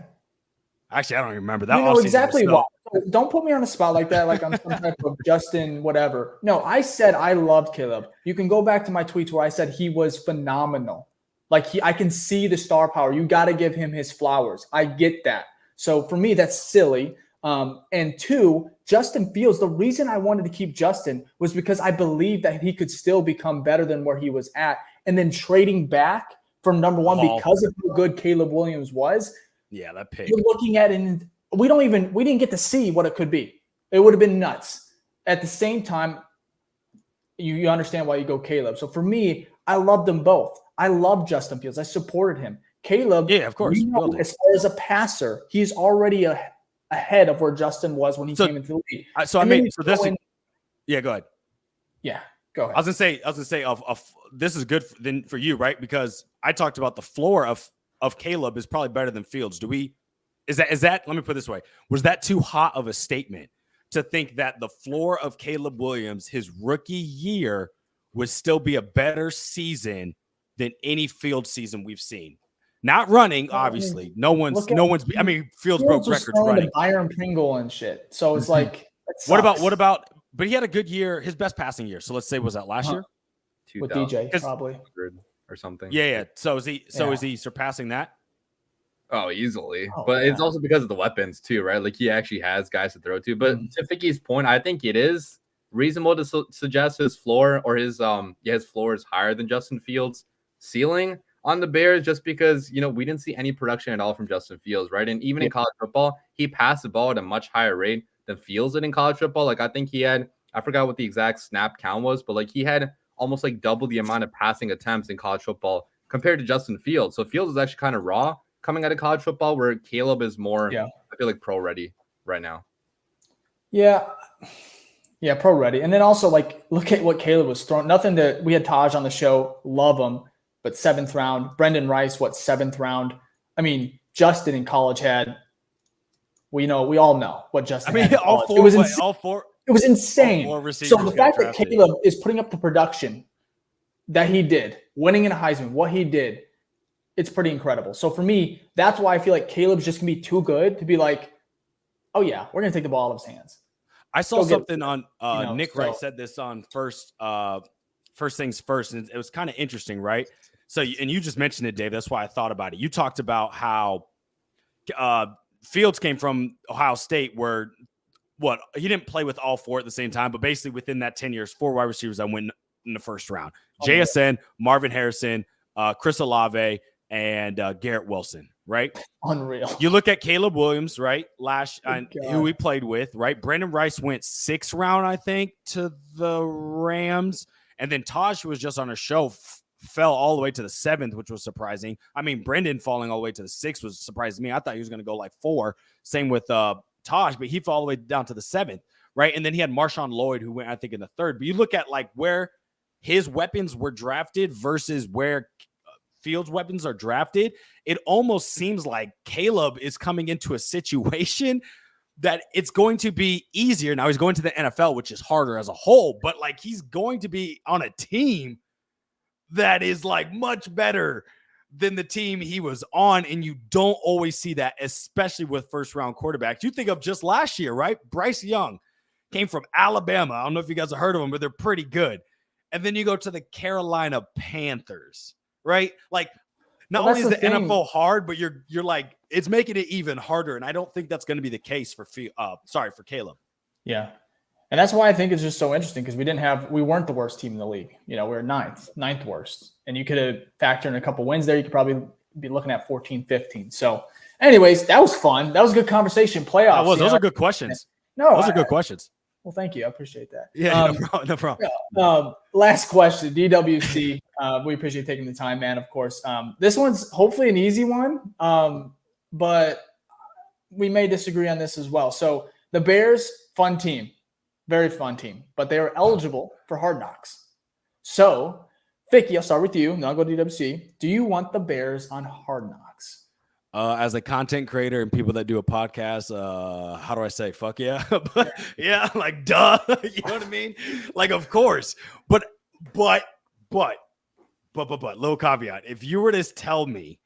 Actually, I don't even remember that. You know exactly what. Don't put me on the spot like that, like I'm some type of Justin whatever. No, I said I loved Caleb. You can go back to my tweets where I said he was phenomenal. Like I can see the star power. You got to give him his flowers. I get that. So for me, that's silly. And two, Justin Fields, the reason I wanted to keep Justin was because I believed that he could still become better than where he was at. And then trading back from number one because of how good Caleb Williams was. Yeah, that pig. You're looking at it, and we didn't get to see what it could be. It would have been nuts. At the same time, you understand why you go Caleb. So for me, I loved them both. I love Justin Fields. I supported him. Caleb, yeah, of course. As far as a passer, he's already ahead of where Justin was when he came into the league. Yeah, go ahead. Yeah, go ahead. I was gonna say, this is good for you, right? Because I talked about the floor of Caleb is probably better than Fields. Is that? Let me put it this way: was that too hot of a statement to think that the floor of Caleb Williams, his rookie year, would still be a better season than any Fields season we've seen? Not running, obviously. No one's. I mean, Fields broke records running. Byron Pringle and shit. So it's like, what about? But he had a good year, his best passing year. So let's say, was that last year? With DJ, probably. Or something. Yeah. So is he surpassing that? Oh, easily. But it's also because of the weapons too, right? Like he actually has guys to throw to. But to Ficky's point, I think it is reasonable to suggest his floor or his floor is higher than Justin Fields' ceiling on the Bears, just because we didn't see any production at all from Justin Fields, right? And even in college football, he passed the ball at a much higher rate than Fields did in college football. Like I think he had, I forgot what the exact snap count was, but like he had almost like double the amount of passing attempts in college football compared to Justin Fields. So Fields is actually kind of raw coming out of college football, where Caleb is more, I feel like, pro ready right now. Yeah, pro ready. And then also, like, look at what Caleb was throwing. We had Taj on the show, love him, but 7th round. Brendan Rice, 7th round? I mean, Justin in college had, we all know what Justin had. All four. It was insane. So the fact that Caleb is putting up the production that he did, winning in a Heisman, what he did, it's pretty incredible. So for me, that's why I feel like Caleb's just going to be too good to be like, oh yeah, we're going to take the ball out of his hands. I saw something on Nick Wright said this on first things first, and it was kind of interesting, right? So, and you just mentioned it, Dave. That's why I thought about it. You talked about how Fields came from Ohio State, where he didn't play with all four at the same time, but basically within that 10 years, 4 wide receivers that went in the first round: JSN, Marvin Harrison, Chris Olave, and Garrett Wilson, right? Unreal. You look at Caleb Williams, right? Who he played with, right? Brandon Rice went 6th round, I think, to the Rams. And then Taj, who was just on a show, fell all the way to the 7th, which was surprising. I mean, Brendan falling all the way to the 6th was surprising me. I thought he was going to go like 4. Same with Taj, but he fell all the way down to the 7th, right? And then he had Marshawn Lloyd, who went, I think, in the 3rd. But you look at like where his weapons were drafted versus where Fields' weapons are drafted, it almost seems like Caleb is coming into a situation that it's going to be easier. Now he's going to the NFL, which is harder as a whole, but like he's going to be on a team that is like much better than the team he was on. And you don't always see that, especially with first-round quarterbacks. You think of just last year, right? Bryce Young came from Alabama. I don't know if you guys have heard of them, but they're pretty good. And then you go to the Carolina Panthers, right? Like, not only is the NFL hard, but you're like, it's making it even harder. And I don't think that's going to be the case for Caleb. Yeah. And that's why I think it's just so interesting, because we weren't the worst team in the league. We were ninth worst. And you could have factored in a couple wins there. You could probably be looking at 14, 15. So anyways, that was fun. That was a good conversation. Playoffs. Those are good questions. Those are good questions. Well, thank you. I appreciate that. Yeah, no problem. Last question, DWC. We appreciate taking the time, man, of course. This one's hopefully an easy one, but we may disagree on this as well. So the Bears, fun team, very fun team, but they are eligible for Hard Knocks. So, Ficky, I'll start with you, and I'll go to DWC. Do you want the Bears on Hard Knocks? As a content creator and people that do a podcast, how do I say? Fuck yeah. But yeah, like duh. You know what I mean? Like, of course. But little caveat. If you were to tell me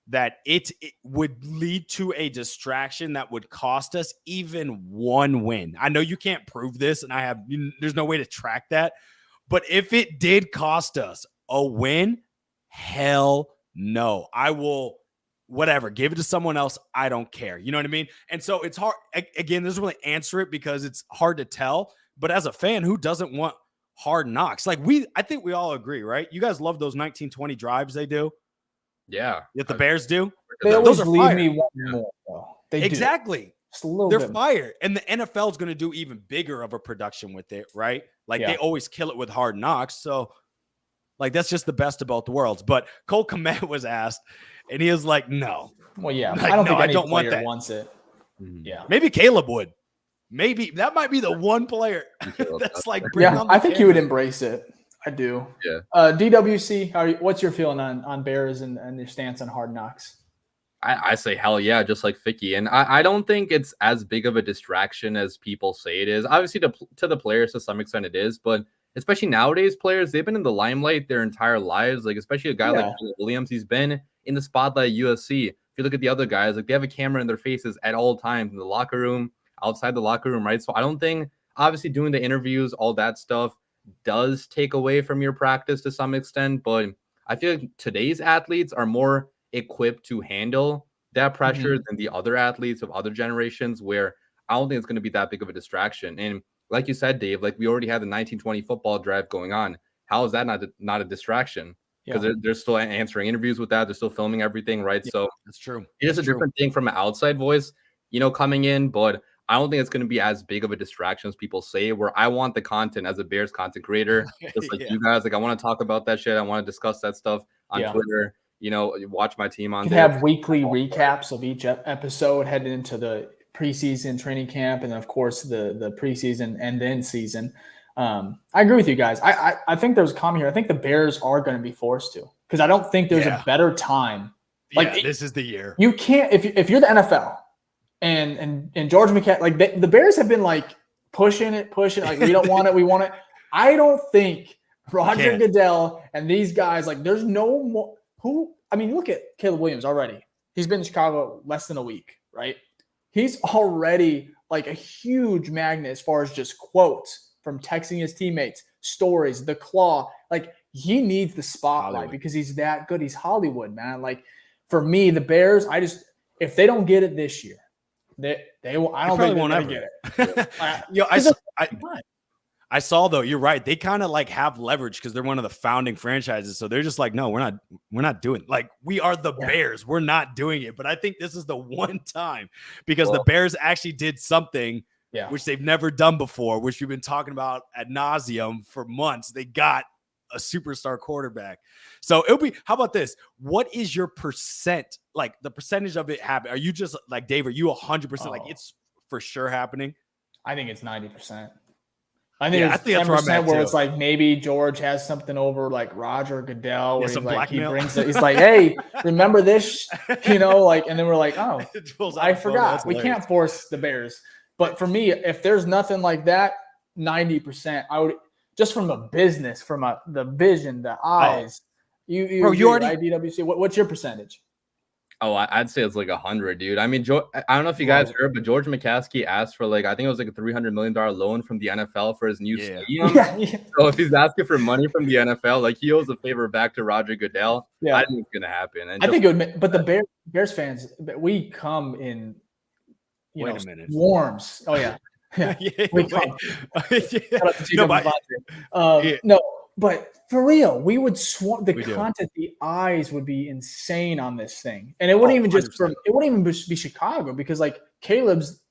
that it would lead to a distraction that would cost us even one win. I know you can't prove this, and there's no way to track that. But if it did cost us a win, hell no. I will whatever, give it to someone else. I don't care. You know what I mean? And so it's hard. Again, this doesn't really answer it because it's hard to tell. But as a fan, who doesn't want Hard Knocks? Like I think we all agree, right? You guys love those 1920 drives they do. Yeah. That the Bears do. They always leave me wanting more, though. They exactly. Do. Just a little They're bit fire. And the NFL is going to do even bigger of a production with it, right? Like they always kill it with Hard Knocks. So like that's just the best of both worlds. But Cole Kmet was asked, and he was like, "No." Well, yeah, like, I don't think any don't player want that. wants it. Yeah, maybe Caleb would. Maybe that might be the one player that's like, on I think he would embrace it. I do. Yeah. DWC, what's your feeling on Bears and your stance on Hard Knocks? I say hell yeah, just like Ficky. And I don't think it's as big of a distraction as people say it is. Obviously, to the players, to some extent, it is. But especially nowadays, players, they've been in the limelight their entire lives. Like, especially a guy like Williams, he's been in the spotlight at USC. If you look at the other guys, like they have a camera in their faces at all times in the locker room, outside the locker room, right? So I don't think, obviously, doing the interviews, all that stuff does take away from your practice to some extent. But I feel like today's athletes are more equipped to handle that pressure than the other athletes of other generations, where I don't think it's going to be that big of a distraction. And like you said, Dave, like we already had the 1920 football drive going on. How is that not a distraction? Because they're still answering interviews with that. They're still filming everything, right? Yeah, so that's true. It's a different thing from an outside voice, coming in. But I don't think it's going to be as big of a distraction as people say, where I want the content as a Bears content creator, just like you guys. Like, I want to talk about that shit. I want to discuss that stuff on Twitter. Watch my team on there. Have weekly recaps of each episode heading into the preseason training camp, and then of course the preseason and then season. I agree with you guys. I think there's a comment here. I think the Bears are going to be forced to, because I don't think there's a better time. Like this is the year. You can't if you're the NFL and George McCann, like the Bears have been like pushing it, like we don't want it, we want it. I don't think Roger Goodell and these guys, like there's no more. Look at Caleb Williams already. He's been in Chicago less than a week, right? He's already like a huge magnet as far as just quotes from texting his teammates, stories, the claw. Like he needs the spotlight because he's that good. He's Hollywood, man. Like for me, the Bears, if they don't get it this year, they will. I don't think they're going to get it. I saw though, you're right. They kind of like have leverage because they're one of the founding franchises. So they're just like, no, we're not doing it. Like we are the Bears. We're not doing it. But I think this is the one time because the Bears actually did something which they've never done before, which we've been talking about ad nauseum for months. They got a superstar quarterback. So it'll be, how about this? What is your percent, like the percentage of it happen? Are you just like, Dave, are you 100% like it's for sure happening? I think it's 90%. I think it's that's 10% where it's like maybe George has something over like Roger Goodell where he brings it. He's like, hey, remember this, and then we're like, oh, I forgot. We can't force the Bears. But for me, if there's nothing like that, 90%, I would just from a business, from the vision, the eyes, You already right, DWC. What's your percentage? Oh, I'd say it's like 100, dude. I mean, I don't know if you guys heard, but George McCaskey asked for I think it was like a $300 million loan from the NFL for his new stadium. Yeah. So if he's asking for money from the NFL, he owes a favor back to Roger Goodell. Yeah. I think it's gonna happen. And I think it would, but the Bears fans, we come in, Wait a minute. Swarms. Oh yeah. Yeah. We come. No, but for real, we would swarm the content. The eyes would be insane on this thing, and it wouldn't even be Chicago, because Caleb's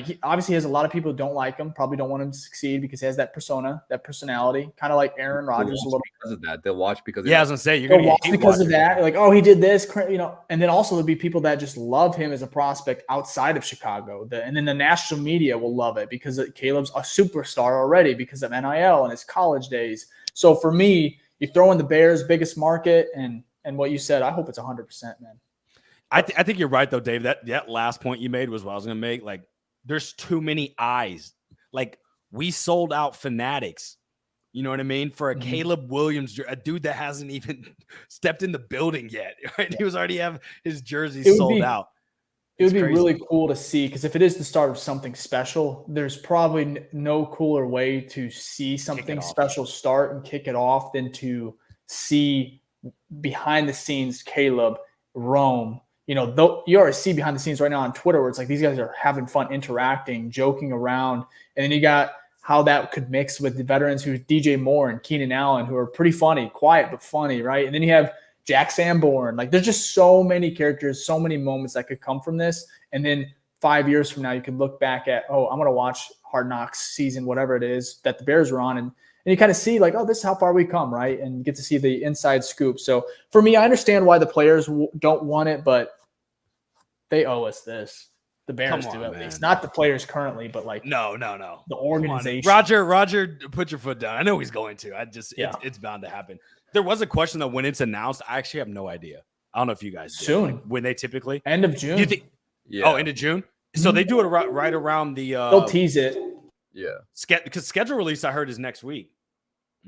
he obviously has a lot of people who don't like him, probably don't want him to succeed because he has that persona, that personality, kind of like Aaron Rodgers a little because of that. They'll watch because I was gonna say you'll watch because of that. He did this, and then also there'll be people that just love him as a prospect outside of Chicago. And then the national media will love it because Caleb's a superstar already because of NIL and his college days. So for me, you throw in the Bears' biggest market and what you said, I hope it's 100%, man. I think you're right though, Dave. That last point you made was what I was gonna make. There's too many eyes. We sold out Fanatics. You know what I mean? For a Caleb Williams, a dude that hasn't even stepped in the building yet. Right? He was already have his jersey sold out. It would be really cool to see, because if it is the start of something special, there's probably no cooler way to see something special start and kick it off than to see behind the scenes Caleb roam. You already see behind the scenes right now on Twitter where it's these guys are having fun, interacting, joking around. And then you got how that could mix with the veterans who DJ Moore and Keenan Allen, who are pretty funny, quiet but funny, right? And then you have Jack Sanborn. There's just so many characters, so many moments that could come from this. And then 5 years from now, you could look back at, I'm going to watch Hard Knocks season, whatever it is that the Bears were on. And you kind of see this is how far we come, right? And you get to see the inside scoop. So for me, I understand why the players don't want it, but they owe us this. The Bears do at least. Not the players currently, but no. The organization. Roger, put your foot down. I know he's going to. It's bound to happen. There was a question that when it's announced, I actually have no idea. I don't know if you guys do. Soon. When they typically end of June. End of June. So they do it right around the. They'll tease it. Yeah. Because schedule release I heard is next week.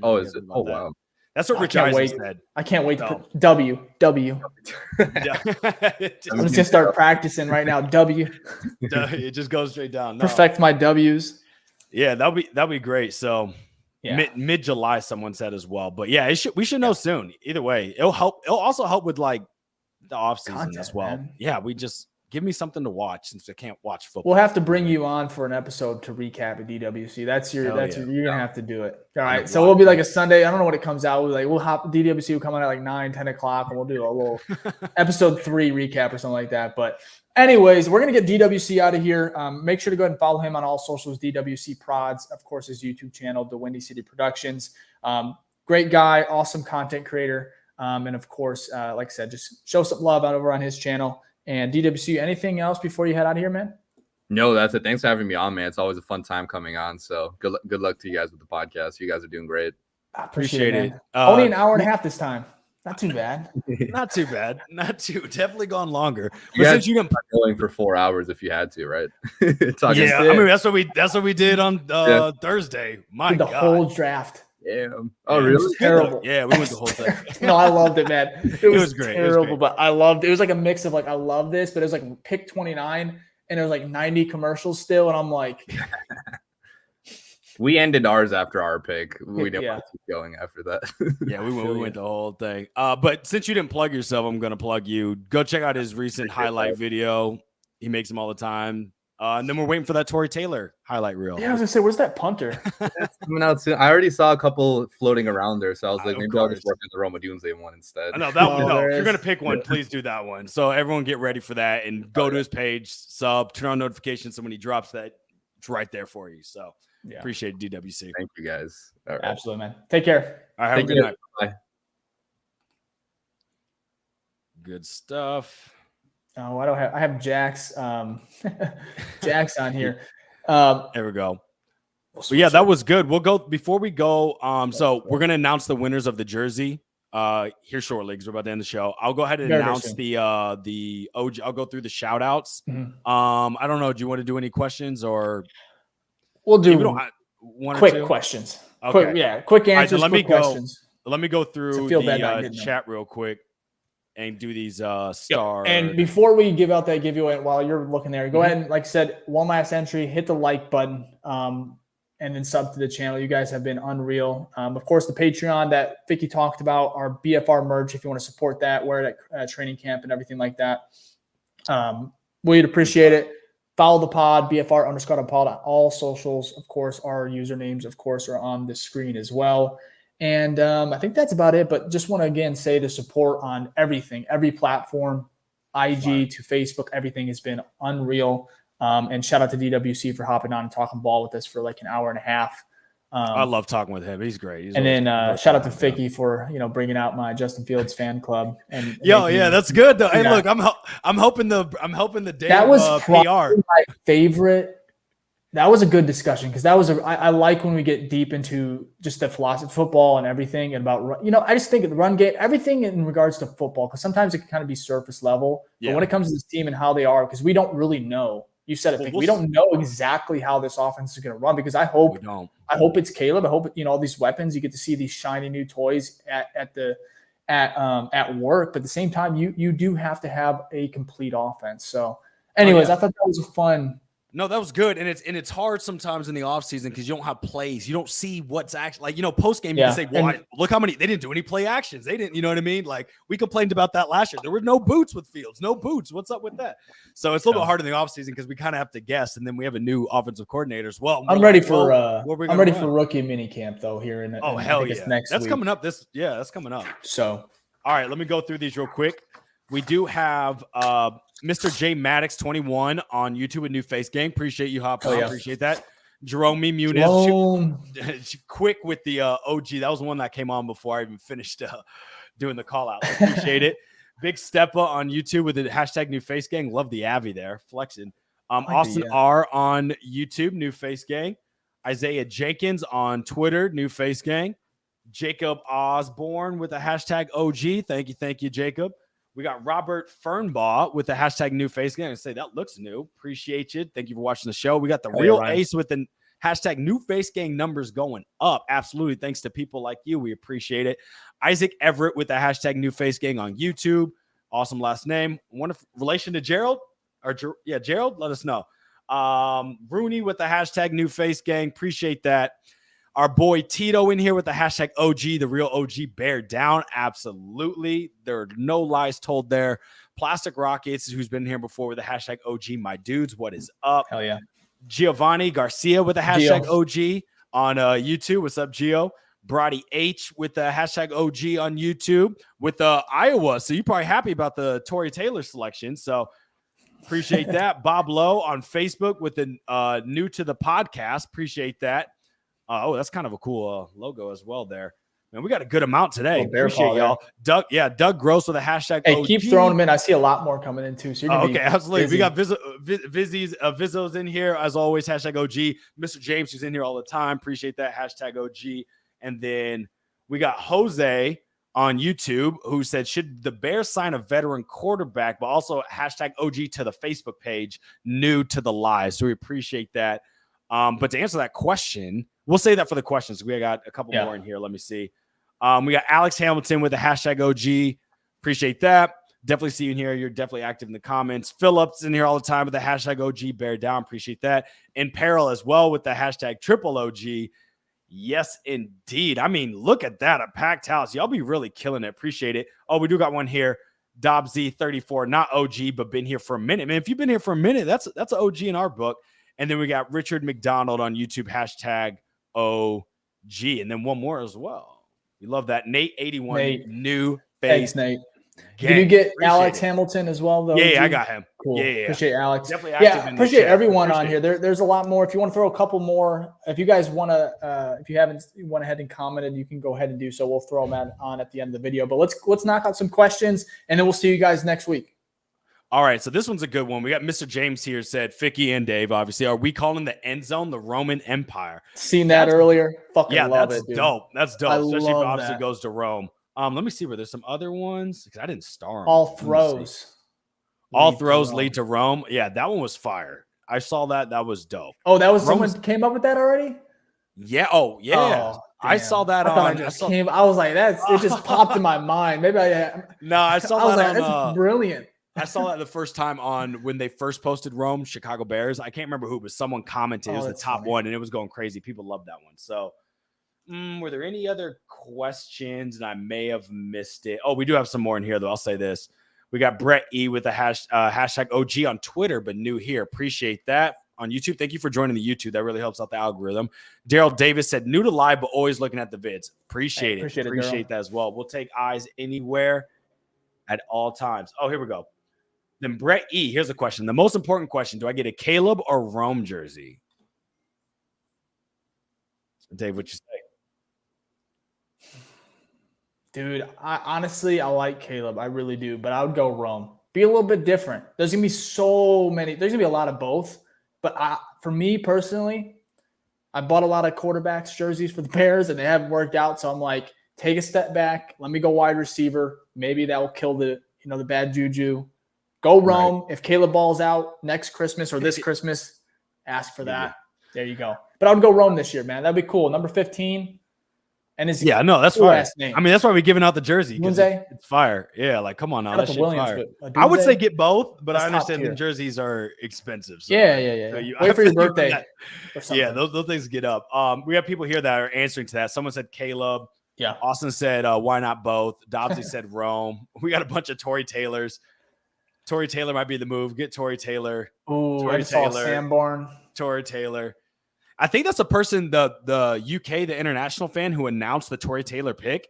Oh, is it? Oh, wow. That's what Rich Eisen said. I can't wait to W. I'm just gonna start practicing right now. W. It just goes straight down. Perfect my W's. Yeah, that'll be great. So mid July, someone said as well. But yeah, we should know soon. Either way, it'll help. It'll also help with the off season as well. Man. Yeah, give me something to watch since I can't watch football. We'll have to bring you on for an episode to recap at DWC. You're gonna have to do it. All right. So we'll be a Sunday. I don't know what it comes out. We'll hop DWC will come out at 9-10 o'clock, and we'll do a little episode 3 recap or something like that. But anyways, we're gonna get DWC out of here. Make sure to go ahead and follow him on all socials, DWC Prods, of course, his YouTube channel, DaWindyCity Productions. Great guy, awesome content creator. And of course, like I said, just show some love out over on his channel. And DWC, anything else before you head out of here, man? No, that's it. Thanks for having me on, man. It's always a fun time coming on. So good luck to you guys with the podcast. You guys are doing great. I appreciate it. Only an hour and a half this time. Not too bad. Not too bad. Definitely gone longer. But since you didn't going for 4 hours if you had to, right? I mean that's what we did on Thursday. My God. The whole draft. Yeah. Oh, really? Terrible. Yeah, we went the whole thing. No, I loved it, man. It was great. Terrible, but I loved it. It was a mix of I love this, but it was pick 29 and there was 90 commercials still. And I'm like, we ended ours after our pick. We didn't want to keep going after that. Yeah, we went the whole thing. But since you didn't plug yourself, I'm going to plug you. Go check out his recent highlight video. He makes them all the time. And then we're waiting for that Tory Taylor highlight reel. Yeah, I was gonna say, where's that punter? That's coming out soon. I already saw a couple floating around there, so I was like, maybe I'll just work on the Odunze one instead. No, if you're gonna pick one, please do that one. So everyone get ready for that and go to his page, sub, turn on notifications. So when he drops that, it's right there for you. So appreciate it, DWC. Thank you guys. All right. Absolutely, man. Take care. All right, have a good night. Bye. Good stuff. Oh, I have Jax. Jax on here. There we go. But yeah, that was good. We'll go before we go. So we're gonna announce the winners of the jersey here shortly because we're about to end the show. I'll go ahead and announce the OG. I'll go through the shout outs. Mm-hmm. I don't know. Do you want to do any questions or we'll do one quick or two? questions? Okay. Quick answers. Right, let me go. Questions. Let me go through the chat real quick and do these stars. And before we give out that giveaway, while you're looking there, go ahead and, like I said, one last entry, hit the like button, and then sub to the channel. You guys have been unreal. Of course, the Patreon that Ficky talked about, our BFR merch, if you want to support that, wear it at training camp and everything like that. We'd appreciate it. Follow the pod, BFR_pod on all socials. Of course, our usernames, of course, are on the screen as well. And I think that's about it. But just want to, again, say the support on everything, every platform, IG to Facebook, everything has been unreal. And shout out to DWC for hopping on and talking ball with us for like an hour and a half. I love talking with him. He's great. And then shout out to Ficky for bringing out my Justin Fields fan club. And that's good though. Hey, look, I'm hoping the day that was PR. My favorite. That was a good discussion because that was I like when we get deep into just the philosophy of football and everything and about I just think of the run game, everything in regards to football, because sometimes it can kind of be surface level. Yeah. But when it comes to this team and how they are, because we don't really know. You said it. We don't know exactly how this offense is going to run, because I hope it's Caleb. I hope all these weapons. You get to see these shiny new toys at work. But at the same time, you do have to have a complete offense. So, anyways, I thought that was a fun. No, that was good. And it's hard sometimes in the offseason because you don't have plays. You don't see what's actually post game. You can say, well, look how many, they didn't do any play actions. They didn't, you know what I mean? Like, we complained about that last year. There were no boots with Fields, no boots. What's up with that? So it's a little bit harder in the offseason because we kind of have to guess. And then we have a new offensive coordinator as well. I'm ready for rookie mini camp though here in next that's week. Coming up. That's coming up. So, all right, let me go through these real quick. We do have Mr. J Maddox 21 on YouTube with New Face Gang. Appreciate you hopping on. Appreciate that. Jerome Muniz, quick with the OG. That was one that came on before I even finished doing the call out. Appreciate it. Big Steppa on YouTube with the hashtag New Face Gang. Love the Avi there, flexing. Austin R on YouTube, New Face Gang. Isaiah Jenkins on Twitter, New Face Gang. Jacob Osborne with the hashtag OG. Thank you, Jacob. We got Robert Fernbaugh with the hashtag New Face Gang. I say that looks new. Appreciate you. Thank you for watching the show. We got the real ace with the hashtag New Face Gang numbers going up. Absolutely. Thanks to people like you. We appreciate it. Isaac Everett with the hashtag New Face Gang on YouTube. Awesome last name. Wonderful relation to Gerald. Gerald, let us know. Rooney with the hashtag New Face Gang. Appreciate that. Our boy Tito in here with the hashtag OG, the real OG, bear down. Absolutely. There are no lies told there. Plastic Rockets, who's been here before with the hashtag OG, my dudes. What is up? Hell yeah. Giovanni Garcia with the hashtag OG on YouTube. What's up, Gio? Brody H with the hashtag OG on YouTube with Iowa. So you're probably happy about the Tory Taylor selection. So appreciate that. Bob Lowe on Facebook with the new to the podcast. Appreciate that. That's kind of a cool logo as well there. Man, we got a good amount today. Appreciate y'all. Doug Gross with a hashtag OG. Keep throwing them in. I see a lot more coming in too. So okay, absolutely. Busy. We got Vizzo's in here as always. Hashtag OG. Mr. James, who's in here all the time. Appreciate that. Hashtag OG. And then we got Jose on YouTube who said, should the Bears sign a veteran quarterback, but also hashtag OG to the Facebook page, new to the live. So we appreciate that. But to answer that question, we'll say that for the questions. We got a couple more in here. Let me see. We got Alex Hamilton with the hashtag OG. Appreciate that. Definitely see you in here. You're definitely active in the comments. Phillips in here all the time with the hashtag OG. Bear down. Appreciate that. In Peril as well with the hashtag triple OG. Yes, indeed. I mean, look at that. A packed house. Y'all be really killing it. Appreciate it. Oh, we do got one here. Dobz 34, not OG, but been here for a minute. Man, if you've been here for a minute, that's an OG in our book. And then we got Richard McDonald on YouTube, hashtag OG. And then one more as well. We love that. Nate81, New Face. Thanks, Nate. Did you get Alex Hamilton as well, though? Yeah, I got him. Cool. Yeah. Appreciate Alex. Definitely active in appreciate everyone on here. There's a lot more. If you want to throw a couple more, if you guys want to, if you haven't went ahead and commented, you can go ahead and do so. We'll throw them on at the end of the video. But let's knock out some questions, and then we'll see you guys next week. All right, so this one's a good one. We got Mr. James here said, Ficky and Dave, obviously, are we calling the end zone the Roman Empire? Seen that earlier. Fucking love it, dude. Dope. That's dope. Especially if it obviously goes to Rome. Let me see where there's some other ones because I didn't star them. All throws lead to Rome. Yeah, that one was fire. I saw that. That was dope. Oh, that was someone came up with that already? Yeah. Oh, yeah. I saw that I was like, it just popped in my mind. Maybe I saw I was that like, that's brilliant. I saw that the first time on when they first posted Rome, Chicago Bears. I can't remember who, but someone commented. It was the top one, and it was going crazy. People loved that one. So, were there any other questions? And I may have missed it. Oh, we do have some more in here, though. I'll say this. We got Brett E with the hashtag OG on Twitter, but new here. Appreciate that. On YouTube, thank you for joining the YouTube. That really helps out the algorithm. Daryl Davis said, new to live, but always looking at the vids. Appreciate that as well. We'll take eyes anywhere at all times. Oh, here we go. Then Brett E, here's a question. The most important question, do I get a Caleb or Rome jersey? Dave, what you say? Dude, I like Caleb. I really do, but I would go Rome. Be a little bit different. There's going to be so many. There's going to be a lot of both. But for me personally, I bought a lot of quarterbacks jerseys for the Bears, and they haven't worked out. So I'm like, take a step back. Let me go wide receiver. Maybe that will kill the bad juju. Go Rome. Right. If Caleb balls out next Christmas or this Christmas, ask for that. There you go. But I would go Rome this year, man. That'd be cool. Number 15. And that's fire. I mean, that's why we're giving out the jersey. Odunze? It's fire. Yeah, like come on now. That shit's fire. Odunze, I would say get both, but I understand the jerseys are expensive. So yeah. So wait for your birthday. Or something. Yeah, those things get up. We have people here that are answering to that. Someone said Caleb. Yeah. Austin said, why not both? Dobbsy said Rome. We got a bunch of Tory Taylors. Tory Taylor might be the move. Get Tory Taylor. Ooh, I saw Sanborn. Tory Taylor. I think that's a person, the UK, the international fan who announced the Tory Taylor pick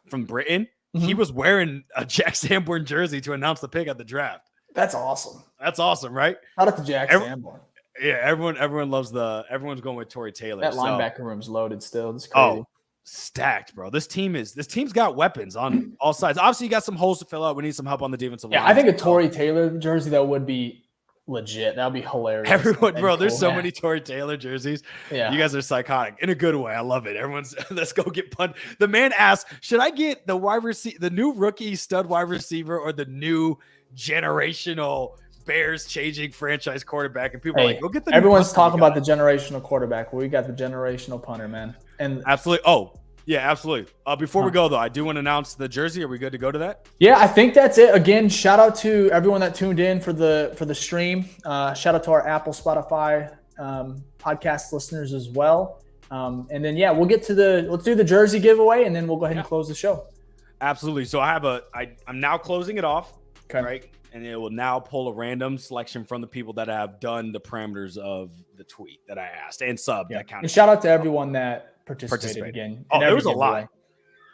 from Britain. Mm-hmm. He was wearing a Jack Sanborn jersey to announce the pick at the draft. That's awesome. That's awesome, right? Shout out to Jack Sanborn. Yeah, everyone's going with Tory Taylor. That linebacker room's loaded still. It's crazy. Oh, stacked, bro. This team's got weapons on all sides. Obviously, you got some holes to fill out. We need some help on the defensive line. Yeah, I think a Tory Taylor jersey that would be legit. That would be hilarious. Everyone, bro, there's so many Tory Taylor jerseys. Yeah. You guys are psychotic in a good way. I love it. Everyone's let's go get punt. The man asked, should I get the wide receiver, the new rookie stud wide receiver, or the new generational Bears changing franchise quarterback? And people are like, go get the everyone's talking about the generational quarterback. Well, we got the generational punter, man. And absolutely. Oh, yeah, absolutely. Before we go, though, I do want to announce the jersey. Are we good to go to that? Yeah, I think that's it. Again, shout out to everyone that tuned in for the stream. Shout out to our Apple, Spotify podcast listeners as well. And then, let's do the jersey giveaway, and then we'll go ahead and close the show. Absolutely. So I'm now closing it off. Okay. Right. And it will now pull a random selection from the people that have done the parameters of the tweet that I asked and sub. Yeah. And shout out to everyone that participated again. Oh, there was a lot.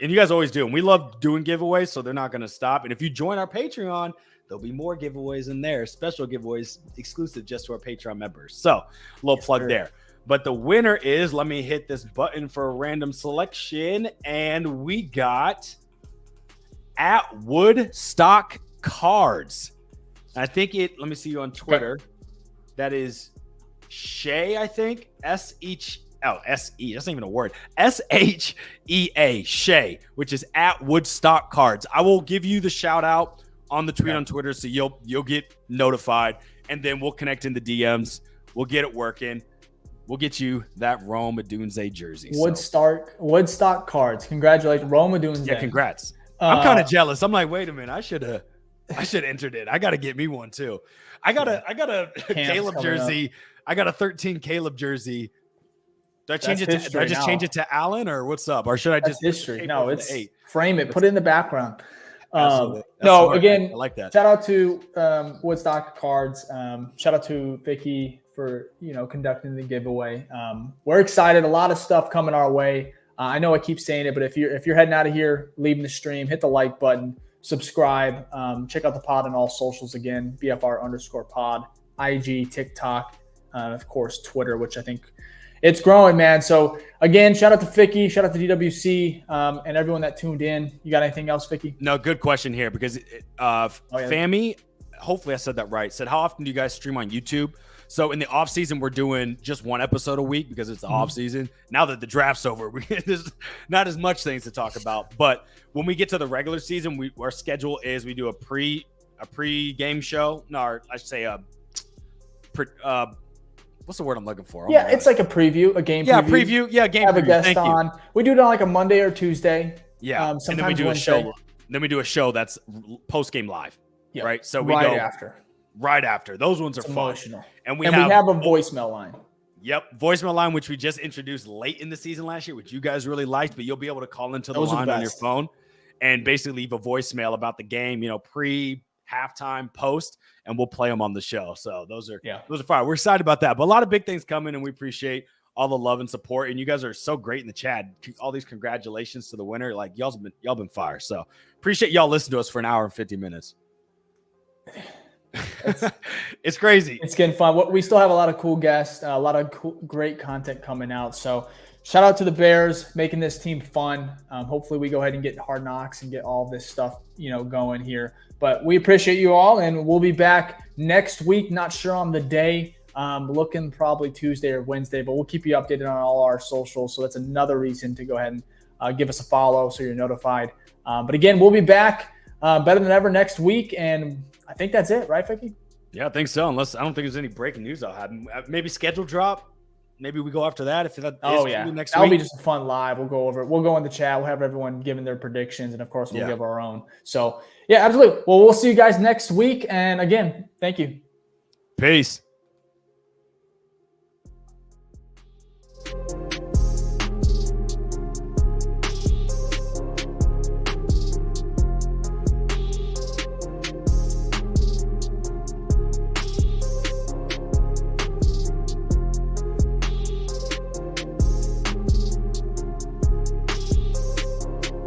And you guys always do. And we love doing giveaways, so they're not going to stop. And if you join our Patreon, there'll be more giveaways in there, special giveaways exclusive just to our Patreon members. So a little plug there. But the winner is, let me hit this button for a random selection. And we got at Woodstock Cards. I think let me see you on Twitter. Okay. That is Shay, I think. S-E, that's not even a word. S-H-E-A, Shay, which is at Woodstock Cards. I will give you the shout out on the tweet on Twitter, so you'll get notified, and then we'll connect in the DMs. We'll get it working. We'll get you that Rome Odunze jersey. Woodstock Cards. Congratulations, Rome Odunze. Yeah, congrats. I'm kind of jealous. I'm like, wait a minute, I should have entered it. I got to get me one too. I got a Caleb jersey. I got a 13 Caleb jersey. Do I change change it to Allen, or what's up? Or should I just history? No, it's 8. Frame it, put it in the background. No, smart. Again, I like that. Shout out to Woodstock Cards. Shout out to Ficky for conducting the giveaway. We're excited. A lot of stuff coming our way. I know I keep saying it, but if you're heading out of here, leaving the stream, hit the like button, subscribe, check out the pod on all socials again, BFR_pod, IG, TikTok, of course Twitter, which I think. It's growing, man. So, again, shout out to Ficky, shout out to DWC, and everyone that tuned in. You got anything else, Ficky? No, good question here because Fami, hopefully I said that right, said, how often do you guys stream on YouTube? So, in the off season, we're doing just one episode a week because it's the off season. Now that the draft's over, there's not as much things to talk about. But when we get to the regular season, our schedule is we do a pre-game show. No, I should say what's the word I'm looking for? Oh yeah, it's like a preview, a game preview. Yeah, game Have preview. a guest Thank on. You. We do it on like a Monday or Tuesday. Yeah, and sometimes then we do Wednesday. a show. Then we do a show that's post game live. Yeah, right. So we right go after. Right after. Those ones are it's fun. Emotional. And we have a voicemail line. Yep, voicemail line, which we just introduced late in the season last year, which you guys really liked. But you'll be able to call into the line on your phone and basically leave a voicemail about the game. Pre, halftime, post, and we'll play them on the show. So those are fire. We're excited about that. But a lot of big things coming, and we appreciate all the love and support. And you guys are so great in the chat. All these congratulations to the winner. Like y'all been fire. So appreciate y'all listening to us for an hour and 50 minutes. It's crazy. It's getting fun. We still have a lot of cool guests, a lot of great content coming out. So shout out to the Bears making this team fun. Hopefully we go ahead and get Hard Knocks and get all this stuff, going here. But we appreciate you all, and we'll be back next week. Not sure on the day. Looking probably Tuesday or Wednesday, but we'll keep you updated on all our socials. So that's another reason to go ahead and give us a follow so you're notified. But again, we'll be back better than ever next week. And I think that's it, right, Ficky? Yeah, I think so. Unless I don't think there's any breaking news I'll have. Maybe schedule drop. Maybe we go after that. If that next that'll week. Be just a fun live. We'll go over it. We'll go in the chat. We'll have everyone giving their predictions, and of course we'll give our own. So yeah, absolutely. Well, we'll see you guys next week. And again, thank you. Peace.